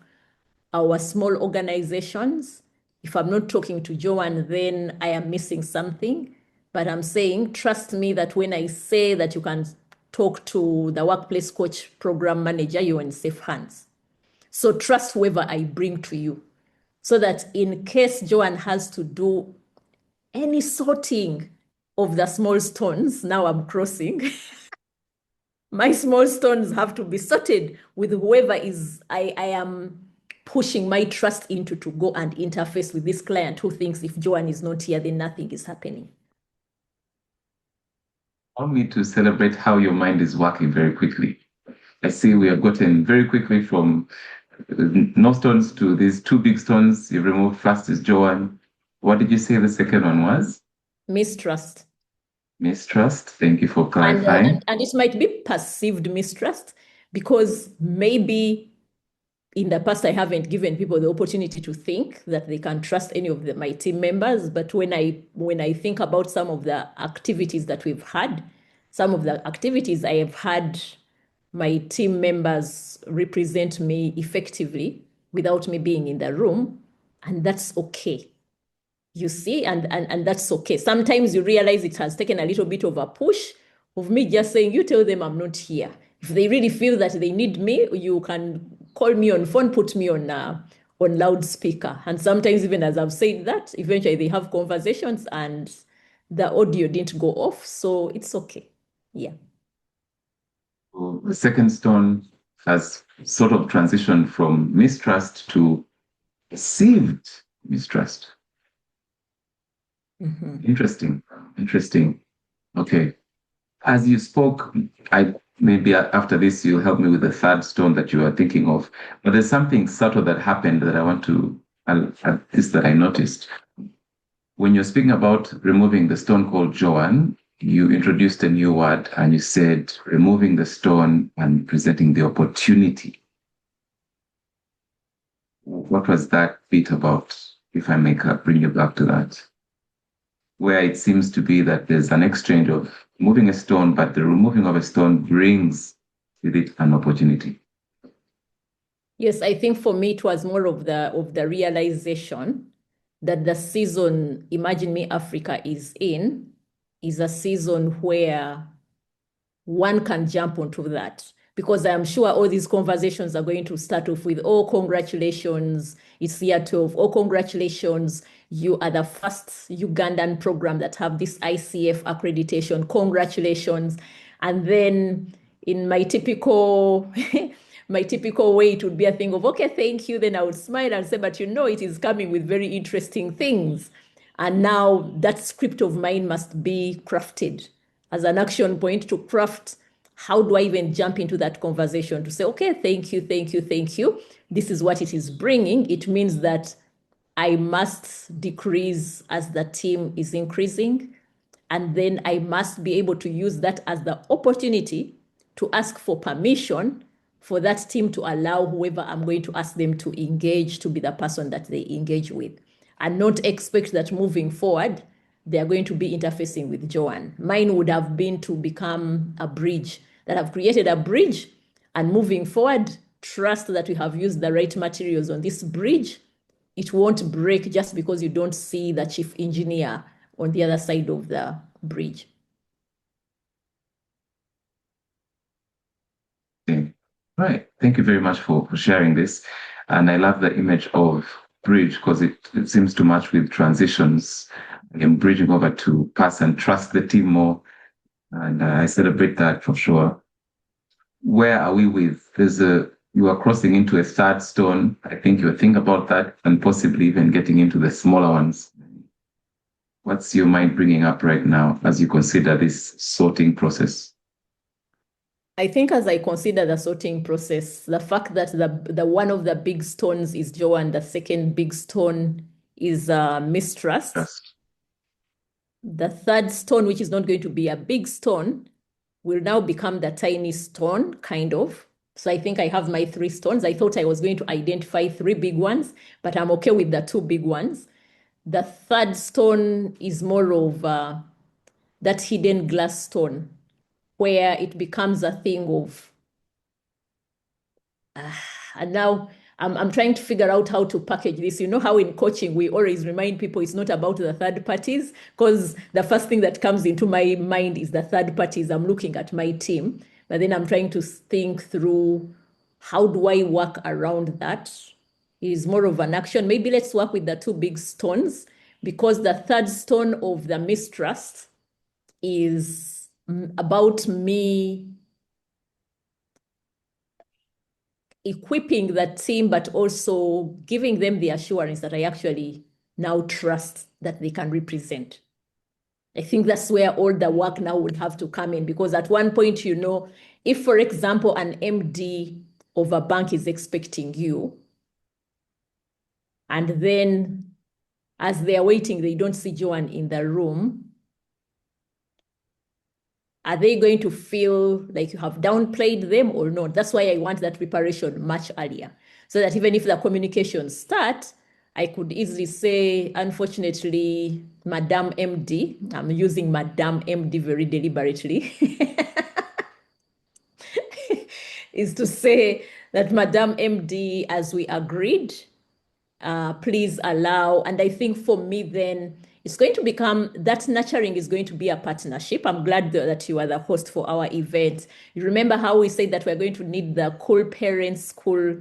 our small organizations. If I'm not talking to Joanne, then I am missing something. But I'm saying, trust me that when I say that you can talk to the workplace coach program manager, you're in safe hands. So trust whoever I bring to you, so that in case Joanne has to do any sorting of the small stones, now I'm crossing, my small stones have to be sorted with whoever I am pushing my trust into to go and interface with this client who thinks if Joanne is not here, then nothing is happening. Allow me to celebrate how your mind is working very quickly. I see we have gotten very quickly from no stones to these two big stones. You removed first is Joanne. What did you say the second one was? Mistrust. Mistrust. Thank you for clarifying. And it might be perceived mistrust because maybe in the past, I haven't given people the opportunity to think that they can trust any of my team members. But when I think about some of the activities that we've had, some of the activities I have had my team members represent me effectively without me being in the room, and that's okay. You see, and that's okay. Sometimes you realize it has taken a little bit of a push of me just saying, you tell them I'm not here. If they really feel that they need me, you can call me on phone, put me on loudspeaker. And sometimes even as I've said that, eventually they have conversations and the audio didn't go off. So it's okay. Yeah. The second stone has sort of transitioned from mistrust to perceived mistrust. Interesting. Interesting. Okay. As you spoke, I maybe after this you'll help me with the third stone that you are thinking of. But there's something subtle that happened that I want to this that I noticed. When you're speaking about removing the stone called Joan, you introduced a new word and you said removing the stone and presenting the opportunity. What was that bit about, if I may bring you back to that? Where it seems to be that there's an exchange of moving a stone, but the removing of a stone brings with it an opportunity. Yes, I think for me it was more of the realization that the season Imagine Me Africa is in is a season where one can jump onto that. Because I'm sure all these conversations are going to start off with, oh, congratulations, it's year 12. Oh, congratulations, you are the first Ugandan program that have this ICF accreditation. Congratulations. And then in my typical my typical way, it would be a thing of, okay, thank you. Then I would smile and say, but you know, it is coming with very interesting things. And now that script of mine must be crafted as an action point to craft. How do I even jump into that conversation to say, okay, thank you, thank you, thank you. This is what it is bringing. It means that I must decrease as the team is increasing. And then I must be able to use that as the opportunity to ask for permission for that team to allow whoever I'm going to ask them to engage to be the person that they engage with, and not expect that moving forward, they are going to be interfacing with Joanne. Mine would have been to become a bridge, that have created a bridge, and moving forward, trust that we have used the right materials on this bridge. It won't break just because you don't see the chief engineer on the other side of the bridge. Okay. Right. Thank you very much for sharing this. And I love the image of bridge because it seems to match with transitions. Again, bridging over to pass and trust the team more. And I celebrate that for sure. Where are we with? You are crossing into a third stone. I think you're thinking about that and possibly even getting into the smaller ones. What's your mind bringing up right now as you consider this sorting process? I think as I consider the sorting process, the fact that the one of the big stones is Joanne, the second big stone is mistrust. Trust. The third stone, which is not going to be a big stone, will now become the tiny stone, kind of. So I think I have my 3 stones. I thought I was going to identify 3 big ones, but I'm okay with the 2 big ones. The third stone is more of that hidden glass stone, where it becomes a thing of, and now I'm trying to figure out how to package this. You know how in coaching, we always remind people it's not about the third parties, because the first thing that comes into my mind is the third parties. I'm looking at my team, but then I'm trying to think through, how do I work around that? It is more of an action. Maybe let's work with the 2 big stones, because the third stone of the mistrust is about me equipping that team, but also giving them the assurance that I actually now trust that they can represent. I think that's where all the work now would have to come in, because at one point, you know, if, for example, an MD of a bank is expecting you, and then as they're waiting, they don't see Joanne in the room, are they going to feel like you have downplayed them or not? That's why I want that preparation much earlier, so that even if the communications start, I could easily say, unfortunately, Madam MD, I'm using Madam MD very deliberately, is to say that Madam MD, as we agreed, please allow. And I think for me, then it's going to become that nurturing is going to be a partnership. I'm glad that you are the host for our event. You remember how we said that we're going to need the cool parents, cool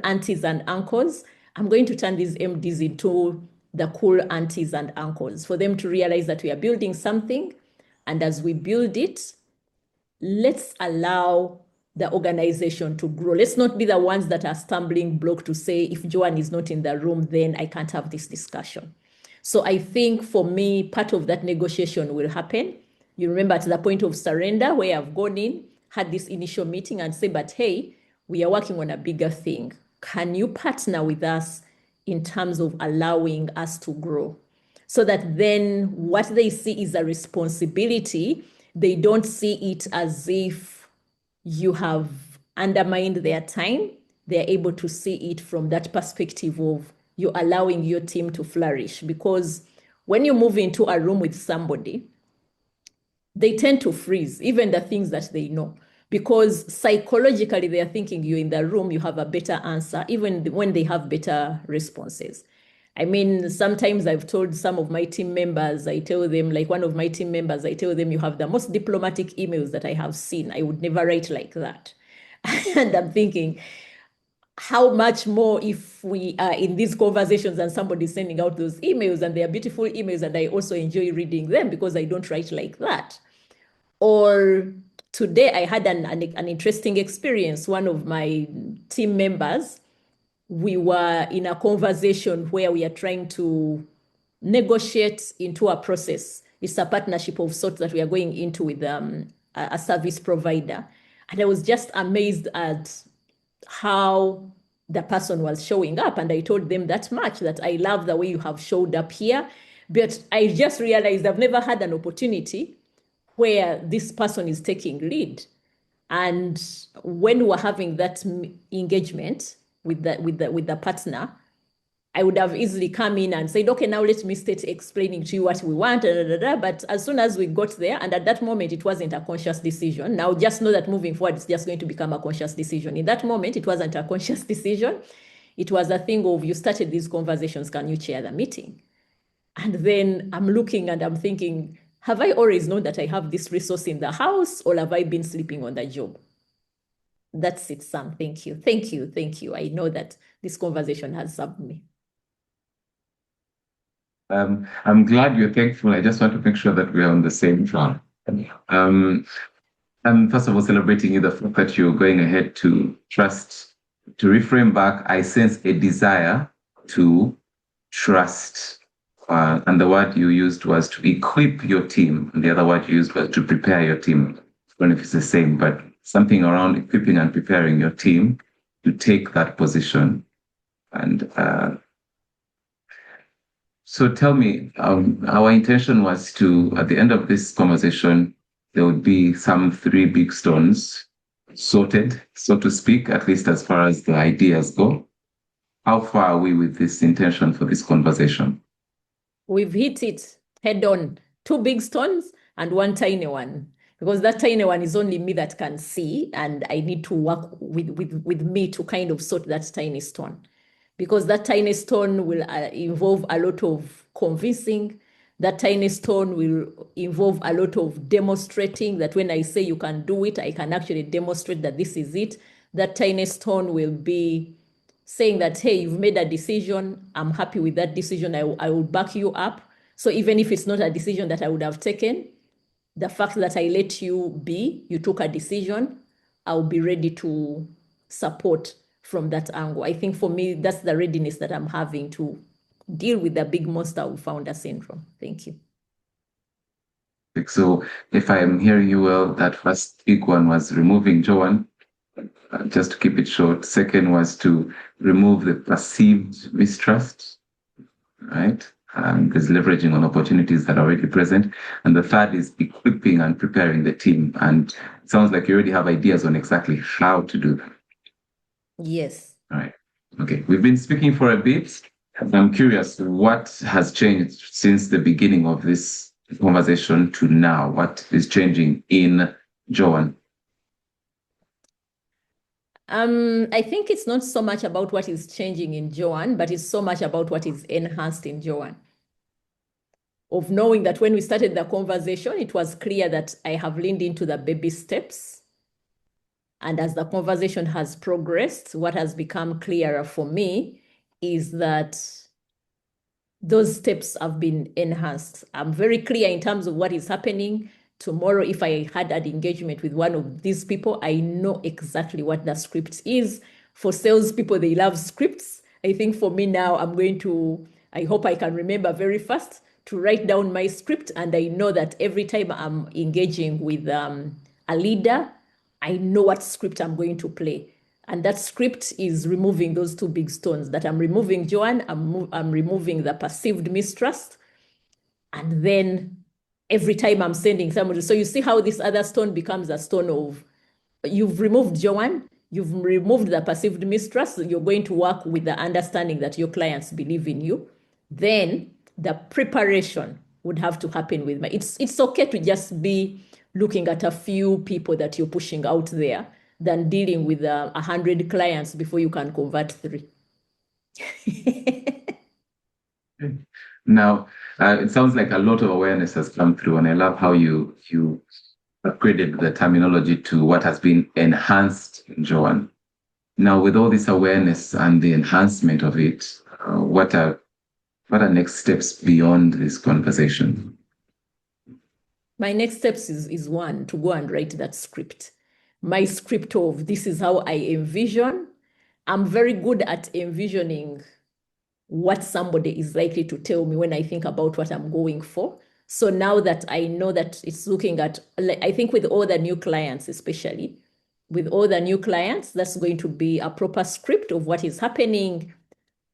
aunties and uncles. I'm going to turn these MDs into the cool aunties and uncles, for them to realize that we are building something. And as we build it, let's allow the organization to grow. Let's not be the ones that are stumbling block to say, if Joanne is not in the room, then I can't have this discussion. So I think for me, part of that negotiation will happen. You remember at the point of surrender where I've gone in, had this initial meeting and say, but hey, we are working on a bigger thing. Can you partner with us in terms of allowing us to grow? So that then what they see is a responsibility. They don't see it as if you have undermined their time. They're able to see it from that perspective of you're allowing your team to flourish. Because when you move into a room with somebody, they tend to freeze, even the things that they know, because psychologically they are thinking you're in the room, you have a better answer, even when they have better responses. I mean, sometimes I've told some of my team members, I tell them, like one of my team members, I tell them, you have the most diplomatic emails that I have seen. I would never write like that. And I'm thinking, how much more if we are in these conversations and somebody's sending out those emails and they are beautiful emails and I also enjoy reading them because I don't write like that. Or today I had an interesting experience. One of my team members, we were in a conversation where we are trying to negotiate into a process. It's a partnership of sorts that we are going into with a service provider. And I was just amazed at how the person was showing up. And I told them that much, that I love the way you have showed up here. But I just realized I've never had an opportunity where this person is taking lead. And when we're having that engagement with the partner, I would have easily come in and said, okay, now let me start explaining to you what we want. But as soon as we got there, and at that moment, it wasn't a conscious decision. Now, just know that moving forward, it's just going to become a conscious decision. In that moment, it wasn't a conscious decision. It was a thing of, you started these conversations, can you chair the meeting? And then I'm looking and I'm thinking, have I always known that I have this resource in the house, or have I been sleeping on the job? That's it, Sam. Thank you. Thank you. Thank you. I know that this conversation has served me. I'm glad you're thankful. I just want to make sure that we are on the same track. I'm first of all celebrating you the fact that you're going ahead to trust, to reframe back. I sense a desire to trust. And the word you used was to equip your team. And the other word you used was to prepare your team. I don't know if it's the same, but something around equipping and preparing your team to take that position. And so tell me, our intention was to, at the end of this conversation, there would be some 3 big stones sorted, so to speak, at least as far as the ideas go. How far are we with this intention for this conversation? We've hit it head on. 2 big stones and 1 tiny one. Because that tiny one is only me that can see, and I need to work with me to kind of sort that tiny stone. Because that tiny stone will involve a lot of convincing. That tiny stone will involve a lot of demonstrating that when I say you can do it, I can actually demonstrate that this is it. That tiny stone will be saying that, hey, you've made a decision. I'm happy with that decision. I will back you up. So even if it's not a decision that I would have taken, the fact that I let you be, you took a decision, I'll be ready to support from that angle. I think for me, that's the readiness that I'm having to deal with the big monster of founder syndrome. Thank you. So if I am hearing you well, that first big one was removing Joanne, just to keep it short. Second was to remove the perceived mistrust, right? And there's leveraging on opportunities that are already present. And the third is equipping and preparing the team. And it sounds like you already have ideas on exactly how to do that. Yes. All right. Okay. We've been speaking for a bit. I'm curious, what has changed since the beginning of this conversation to now? What is changing in Joanne? I think it's not so much about what is changing in Joanne, but it's so much about what is enhanced in Joanne. Of knowing that when we started the conversation, it was clear that I have leaned into the baby steps. And as the conversation has progressed, what has become clearer for me is that those steps have been enhanced. I'm very clear in terms of what is happening. Tomorrow, if I had an engagement with one of these people, I know exactly what the script is. For salespeople, they love scripts. I think for me now, I hope I can remember very fast to write down my script. And I know that every time I'm engaging with a leader, I know what script I'm going to play. And that script is removing those two big stones that I'm removing Joanne, I'm removing the perceived mistrust. And then every time I'm sending somebody, so you see how this other stone becomes a stone of, you've removed Joanne, you've removed the perceived mistrust, you're going to work with the understanding that your clients believe in you. Then the preparation would have to happen with my, it's okay to just be looking at a few people that you're pushing out there than dealing with 100 clients before you can convert 3. Now, it sounds like a lot of awareness has come through, and I love how you upgraded the terminology to what has been enhanced, Joanne. Now, with all this awareness and the enhancement of it, what are next steps beyond this conversation? My next steps is one, to go and write that script. My script of this is how I envision. I'm very good at envisioning what somebody is likely to tell me when I think about what I'm going for. So now that I know that it's looking at, I think with all the new clients, especially with all the new clients, that's going to be a proper script of what is happening.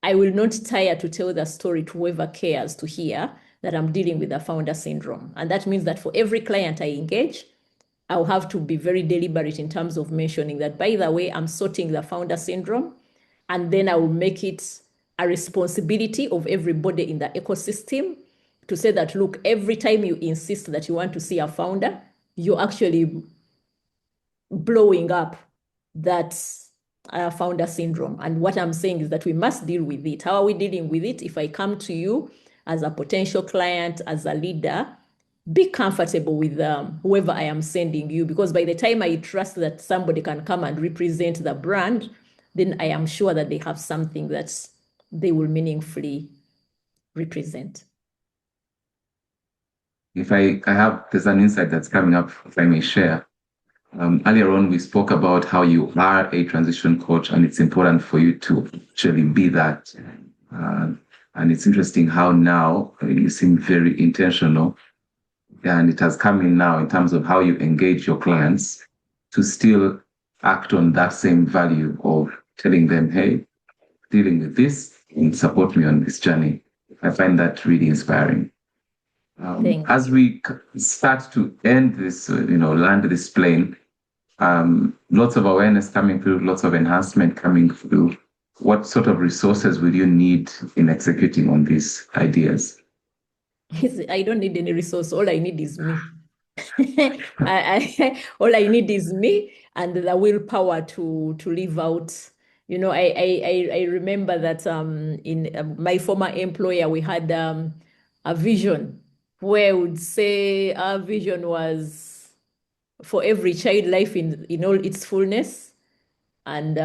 I will not tire to tell the story to whoever cares to hear that I'm dealing with the founder syndrome. And that means that for every client I engage, I'll have to be very deliberate in terms of mentioning that, by the way, I'm sorting the founder syndrome. And then I will make it a responsibility of everybody in the ecosystem to say that, look, every time you insist that you want to see a founder, you're actually blowing up that founder syndrome. And what I'm saying is that we must deal with it. How are we dealing with it? If I come to you as a potential client, as a leader, be comfortable with whoever I am sending you, because by the time I trust that somebody can come and represent the brand, then I am sure that they have something that they will meaningfully represent. If there's an insight that's coming up, if I may share. Earlier on, we spoke about how you are a transition coach, and it's important for you to actually be that. And it's interesting how now you seem very intentional, and it has come in now in terms of how you engage your clients to still act on that same value of telling them, hey, dealing with this and support me on this journey. I find that really inspiring. As we start to end this, land this plane, lots of awareness coming through, lots of enhancement coming through. What sort of resources will you need in executing on these ideas? I don't need any resource. All I need is me. All I need is me and the willpower to live out. I remember that in my former employer, we had a vision where we would say our vision was for every child life in all its fullness, and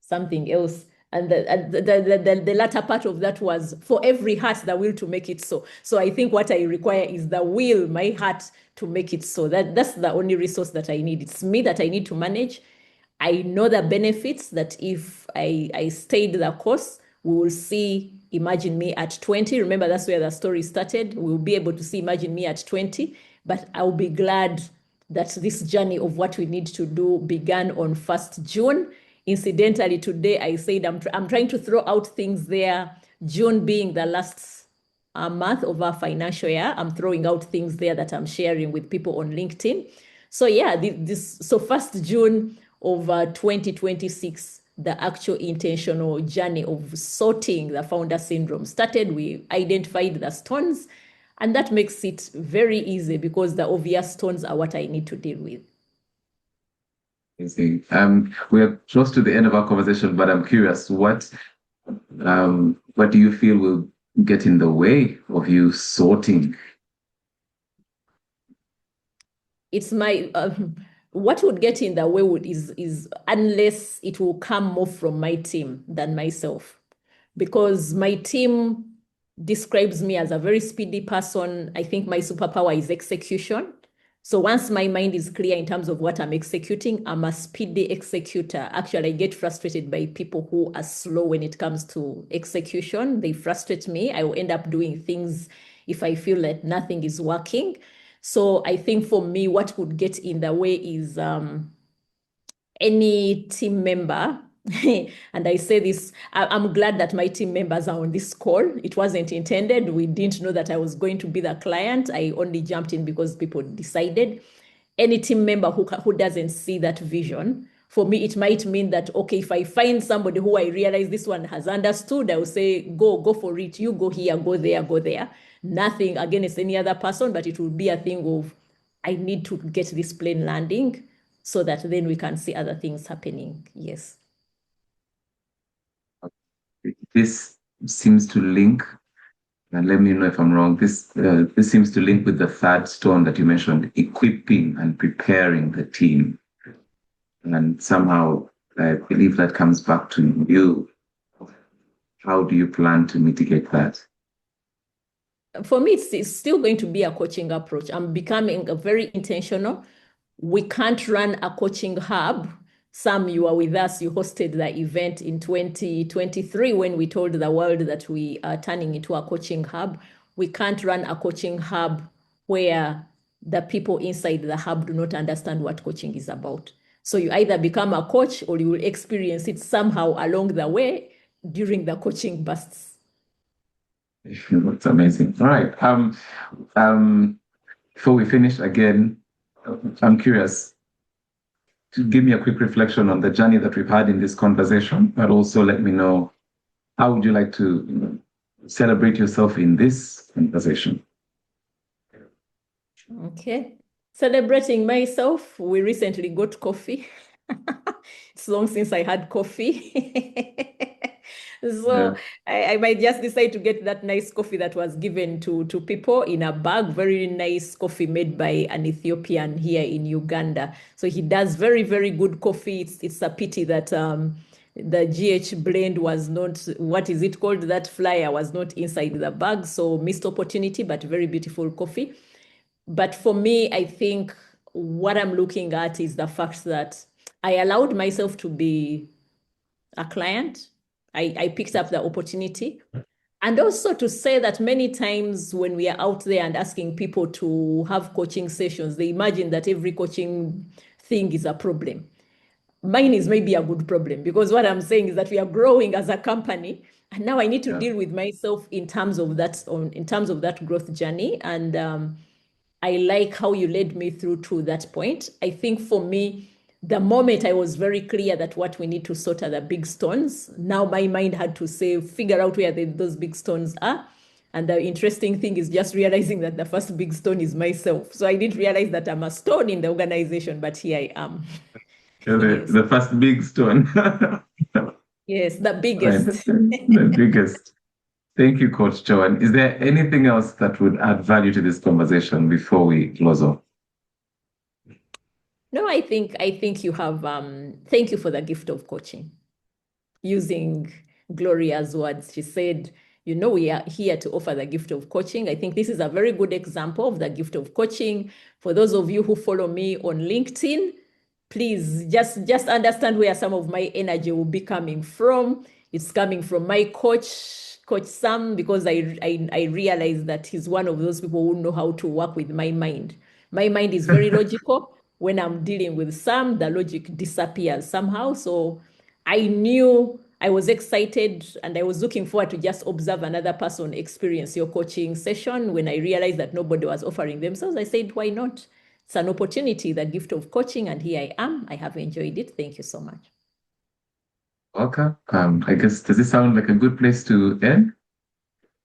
something else. And the latter part of that was for every heart, the will to make it so. So I think what I require is the will, my heart, to make it so. That's the only resource that I need. It's me that I need to manage. I know the benefits that if I stayed the course, we will see Imagine Me at 20. Remember, that's where the story started. We'll be able to see Imagine Me at 20. But I'll be glad that this journey of what we need to do began on 1st June. Incidentally, today I said I'm trying to throw out things there. June being the last month of our financial year, I'm throwing out things there that I'm sharing with people on LinkedIn. So yeah, so 1st June of 2026, the actual intentional journey of sorting the founder syndrome started. We identified the stones, and that makes it very easy because the obvious stones are what I need to deal with. We're close to the end of our conversation, but I'm curious, what do you feel will get in the way of you sorting? It's my what would get in the way is unless it will come more from my team than myself, because my team describes me as a very speedy person. I think my superpower is execution. So once my mind is clear in terms of what I'm executing, I'm a speedy executor. Actually, I get frustrated by people who are slow when it comes to execution. They frustrate me. I will end up doing things if I feel that nothing is working. So I think for me, what would get in the way is any team member. And I say this, I'm glad that my team members are on this call. It wasn't intended. We didn't know that I was going to be the client. I only jumped in because people decided. Any team member who doesn't see that vision, for me, it might mean that, okay, if I find somebody who I realize this one has understood, I will say, go for it. You go here, go there, go there. Nothing against any other person, but it will be a thing of, I need to get this plane landing so that then we can see other things happening. Yes. This seems to link, and let me know if I'm wrong. This seems to link with the third stone that you mentioned, equipping and preparing the team. And somehow I believe that comes back to you. How do you plan to mitigate that? For me, it's still going to be a coaching approach. I'm becoming very intentional. We can't run a coaching hub. Sam, you are with us. You hosted the event in 2023 when we told the world that we are turning into a coaching hub. We can't run a coaching hub where the people inside the hub do not understand what coaching is about. So you either become a coach or you will experience it somehow along the way during the coaching bursts. That's amazing. All right. Before we finish again, I'm curious to give me a quick reflection on the journey that we've had in this conversation, but also let me know how would you like to celebrate yourself in this conversation? Okay. Celebrating myself, we recently got coffee. It's long since I had coffee. So I might just decide to get that nice coffee that was given to people in a bag, very nice coffee made by an Ethiopian here in Uganda. So he does very, very good coffee. It's a pity that the GH blend was not, what is it called? That flyer was not inside the bag. So missed opportunity, but very beautiful coffee. But for me, I think what I'm looking at is the fact that I allowed myself to be a client. I picked up the opportunity. And also to say that many times when we are out there and asking people to have coaching sessions, they imagine that every coaching thing is a problem. Mine is maybe a good problem because what I'm saying is that we are growing as a company. And now I need to deal with myself in terms of that growth journey. And I like how you led me through to that point. I think for me, the moment I was very clear that what we need to sort are the big stones, now my mind had to say, figure out where those big stones are. And the interesting thing is just realizing that the first big stone is myself. So I didn't realize that I'm a stone in the organization, but here I am. Yes. The first big stone. Yes, the biggest. Right. The biggest. Thank you, Coach Joan. Is there anything else that would add value to this conversation before we close off? No, I think you have thank you for the gift of coaching. Using Gloria's words, she said, we are here to offer the gift of coaching. I think this is a very good example of the gift of coaching. For those of you who follow me on LinkedIn, please just understand where some of my energy will be coming from. It's coming from my coach, Coach Sam, because I realize that he's one of those people who know how to work with my mind. My mind is very logical. When I'm dealing with Sam, the logic disappears somehow. So I was excited and I was looking forward to just observe another person experience your coaching session. When I realized that nobody was offering themselves, I said, why not? It's an opportunity, the gift of coaching, and here I am. I have enjoyed it. Thank you so much. Welcome. I guess, does this sound like a good place to end?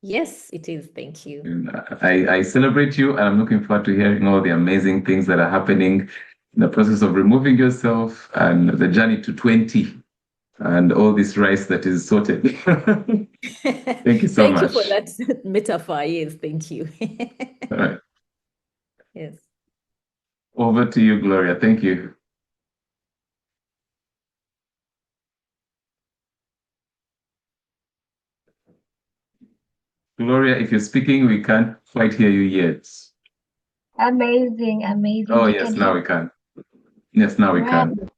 Yes, it is. Thank you. I celebrate you, and I'm looking forward to hearing all the amazing things that are happening in the process of removing yourself and the journey to 20 and all this rice that is sorted. Thank you so Thank you much. for that metaphor. Yes, thank you. All right. Yes. Over to you, Gloria. Thank you. Gloria, if you're speaking, we can't quite hear you yet. Amazing, amazing. Oh, We yes, can now hear. we can. Yes, now we Right. can.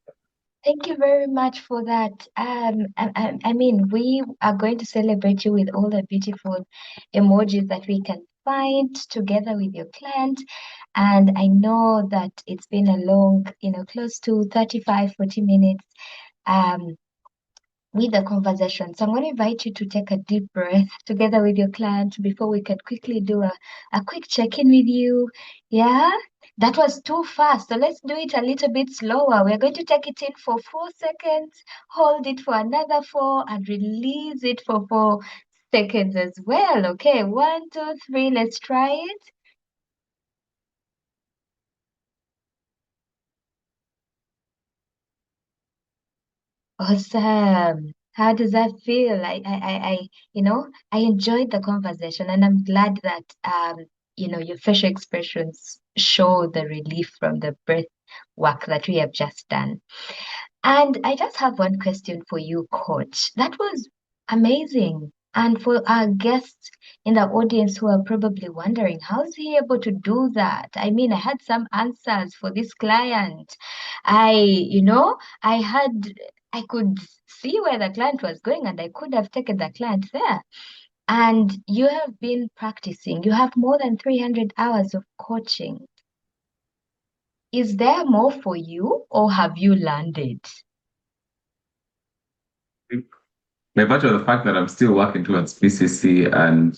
Thank you very much for that. I mean, we are going to celebrate you with all the beautiful emojis that we can find together with your client. And I know that it's been a long, close to 35, 40 minutes. Um, with the conversation. So I'm going to invite you to take a deep breath together with your client before we can quickly do a quick check-in with you. Yeah, that was too fast. So let's do it a little bit slower. We're going to take it in for 4 seconds, hold it for another four, and release it for 4 seconds as well. Okay, 1, 2, 3, let's try it. Awesome. How does that feel? I enjoyed the conversation, and I'm glad that your facial expressions show the relief from the breath work that we have just done. And I just have one question for you, Coach. That was amazing. And for our guests in the audience who are probably wondering, how is he able to do that? I mean, I had some answers for this client. I, you know, I had, I could see where the client was going and I could have taken the client there. And you have been practicing. You have more than 300 hours of coaching. Is there more for you or have you landed? By virtue of the fact that I'm still working towards PCC and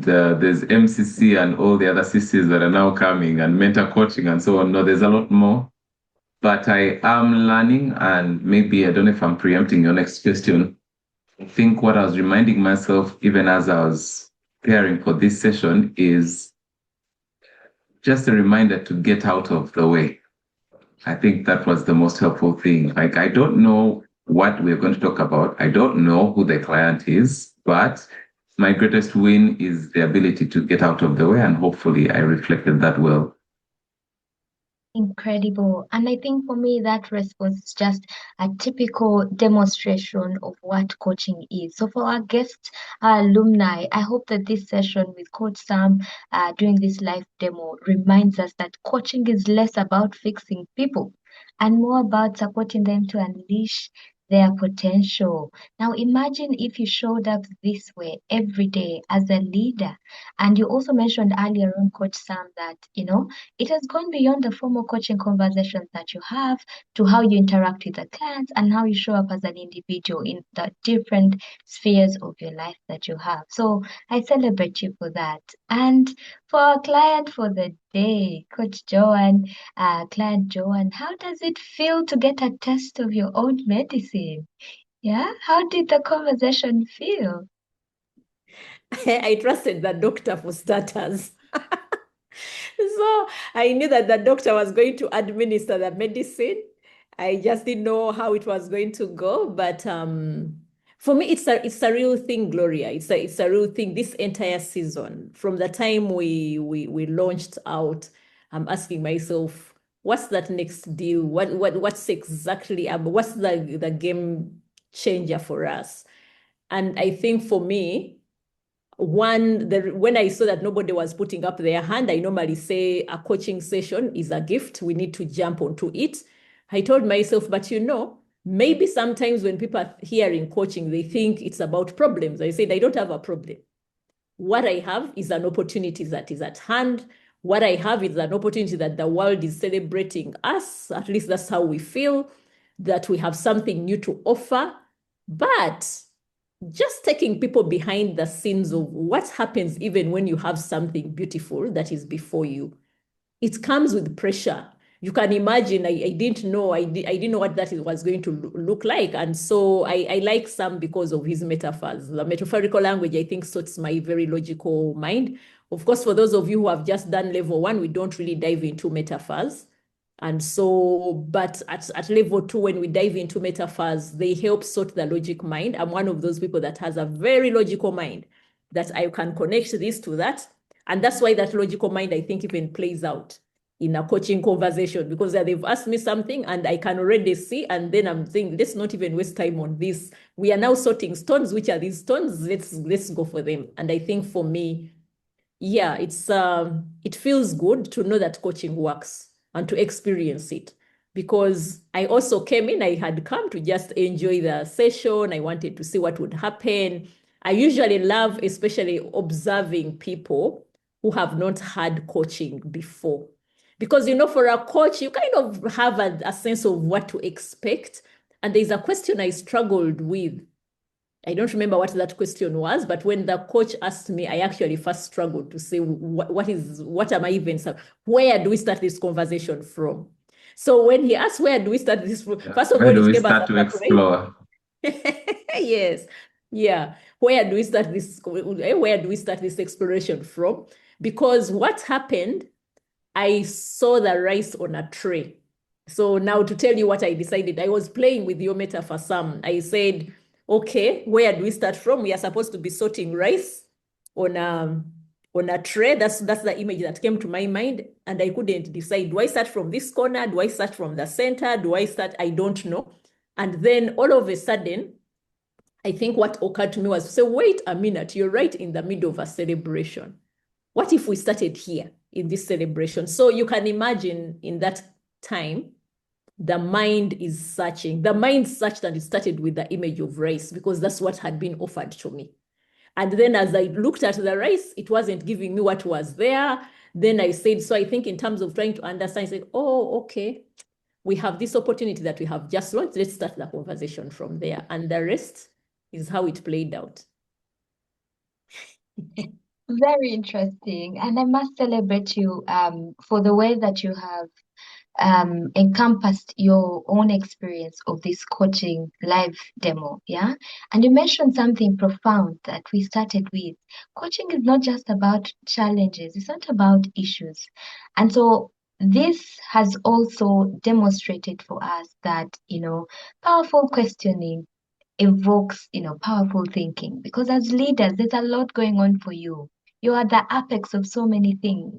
there's MCC and all the other CCs that are now coming and mentor coaching and so on. No, there's a lot more, but I am learning, and maybe I don't know if I'm preempting your next question. I think what I was reminding myself, even as I was preparing for this session, is just a reminder to get out of the way. I think that was the most helpful thing. Like, I don't know what we're going to talk about. I don't know who the client is, but my greatest win is the ability to get out of the way. And hopefully I reflected that well. Incredible. And I think for me, that response is just a typical demonstration of what coaching is. So for our guests, our alumni, I hope that this session with Coach Sam during this live demo reminds us that coaching is less about fixing people and more about supporting them to unleash their potential. Now imagine if you showed up this way every day as a leader. And you also mentioned earlier on, Coach Sam, that, it has gone beyond the formal coaching conversations that you have to how you interact with the clients and how you show up as an individual in the different spheres of your life that you have. So I celebrate you for that. And for our client for the day, Coach Joanne, client Joanne, how does it feel to get a taste of your own medicine? Yeah, how did the conversation feel? I trusted the doctor for starters. So I knew that the doctor was going to administer the medicine. I just didn't know how it was going to go. But for me, it's a real thing, Gloria. It's a real thing. This entire season, from the time we launched out, I'm asking myself, what's that next deal? What's exactly what's the game changer for us? And I think for me, when I saw that nobody was putting up their hand, I normally say a coaching session is a gift. We need to jump onto it. I told myself, but maybe sometimes when people are hearing coaching, they think it's about problems. I said, I don't have a problem. What I have is an opportunity that is at hand. What I have is an opportunity that the world is celebrating us. At least that's how we feel, that we have something new to offer. But just taking people behind the scenes of what happens even when you have something beautiful that is before you. It comes with pressure. You can imagine, I didn't know, I didn't know what that was going to look like. And so I like Sam because of his metaphors. The metaphorical language, I think, suits my very logical mind. Of course, for those of you who have just done level 1, we don't really dive into metaphors. And so, but at level 2, when we dive into metaphors, they help sort the logic mind. I'm one of those people that has a very logical mind, that I can connect this to that. And that's why that logical mind, I think, even plays out in a coaching conversation, because they've asked me something and I can already see, and then I'm saying, let's not even waste time on this. We are now sorting stones. Which are these stones? Let's go for them. And I think for me, yeah, it feels good to know that coaching works and to experience it. Because I also came in, I had come to just enjoy the session. I wanted to see what would happen. I usually love, especially observing people who have not had coaching before. Because, for a coach, you kind of have a sense of what to expect. And there's a question I struggled with. I don't remember what that question was, but when the coach asked me, I actually first struggled to say, what am I even, where do we start this conversation from? So when he asked, where do we start this from? First of Where all, do it we came as start a to surprise. explore? Yes. Yeah. Where do we start this exploration from? Because what happened, I saw the rice on a tray. So now to tell you what I decided, I was playing with your metaphor, Sam. I said, okay, where do we start from? We are supposed to be sorting rice on a tray. That's the image that came to my mind. And I couldn't decide, do I start from this corner? Do I start from the center? I don't know. And then all of a sudden, I think what occurred to me was to say, wait a minute, you're right in the middle of a celebration. What if we started here in this celebration? So you can imagine in that time, the mind is searching. The mind searched and it started with the image of rice because that's what had been offered to me. And then as I looked at the rice, it wasn't giving me what was there. Then I said, so I think in terms of trying to understand, I said, oh, okay, we have this opportunity that we have just launched. Let's start the conversation from there. And the rest is how it played out. Very interesting. And I must celebrate you for the way that you have encompassed your own experience of this coaching live demo. Yeah. And you mentioned something profound that we started with. Coaching is not just about challenges, it's not about issues. And so this has also demonstrated for us that, powerful questioning evokes, powerful thinking. Because as leaders, there's a lot going on for you. You are the apex of so many things.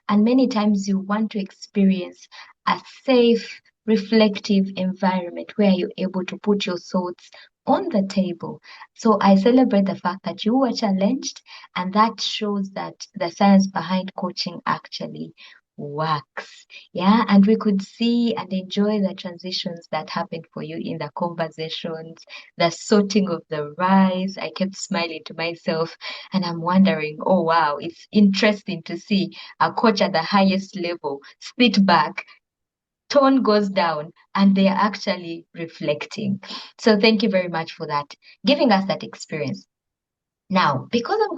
And many times you want to experience a safe, reflective environment where you're able to put your thoughts on the table. So I celebrate the fact that you were challenged, and that shows that the science behind coaching actually works. Yeah, and we could see and enjoy the transitions that happened for you in the conversations, the sorting of the rice. I kept smiling to myself and I'm wondering, oh wow, it's interesting to see a coach at the highest level sit back, tone goes down, and they are actually reflecting. So thank you very much for that, giving us that experience. Now, because I'm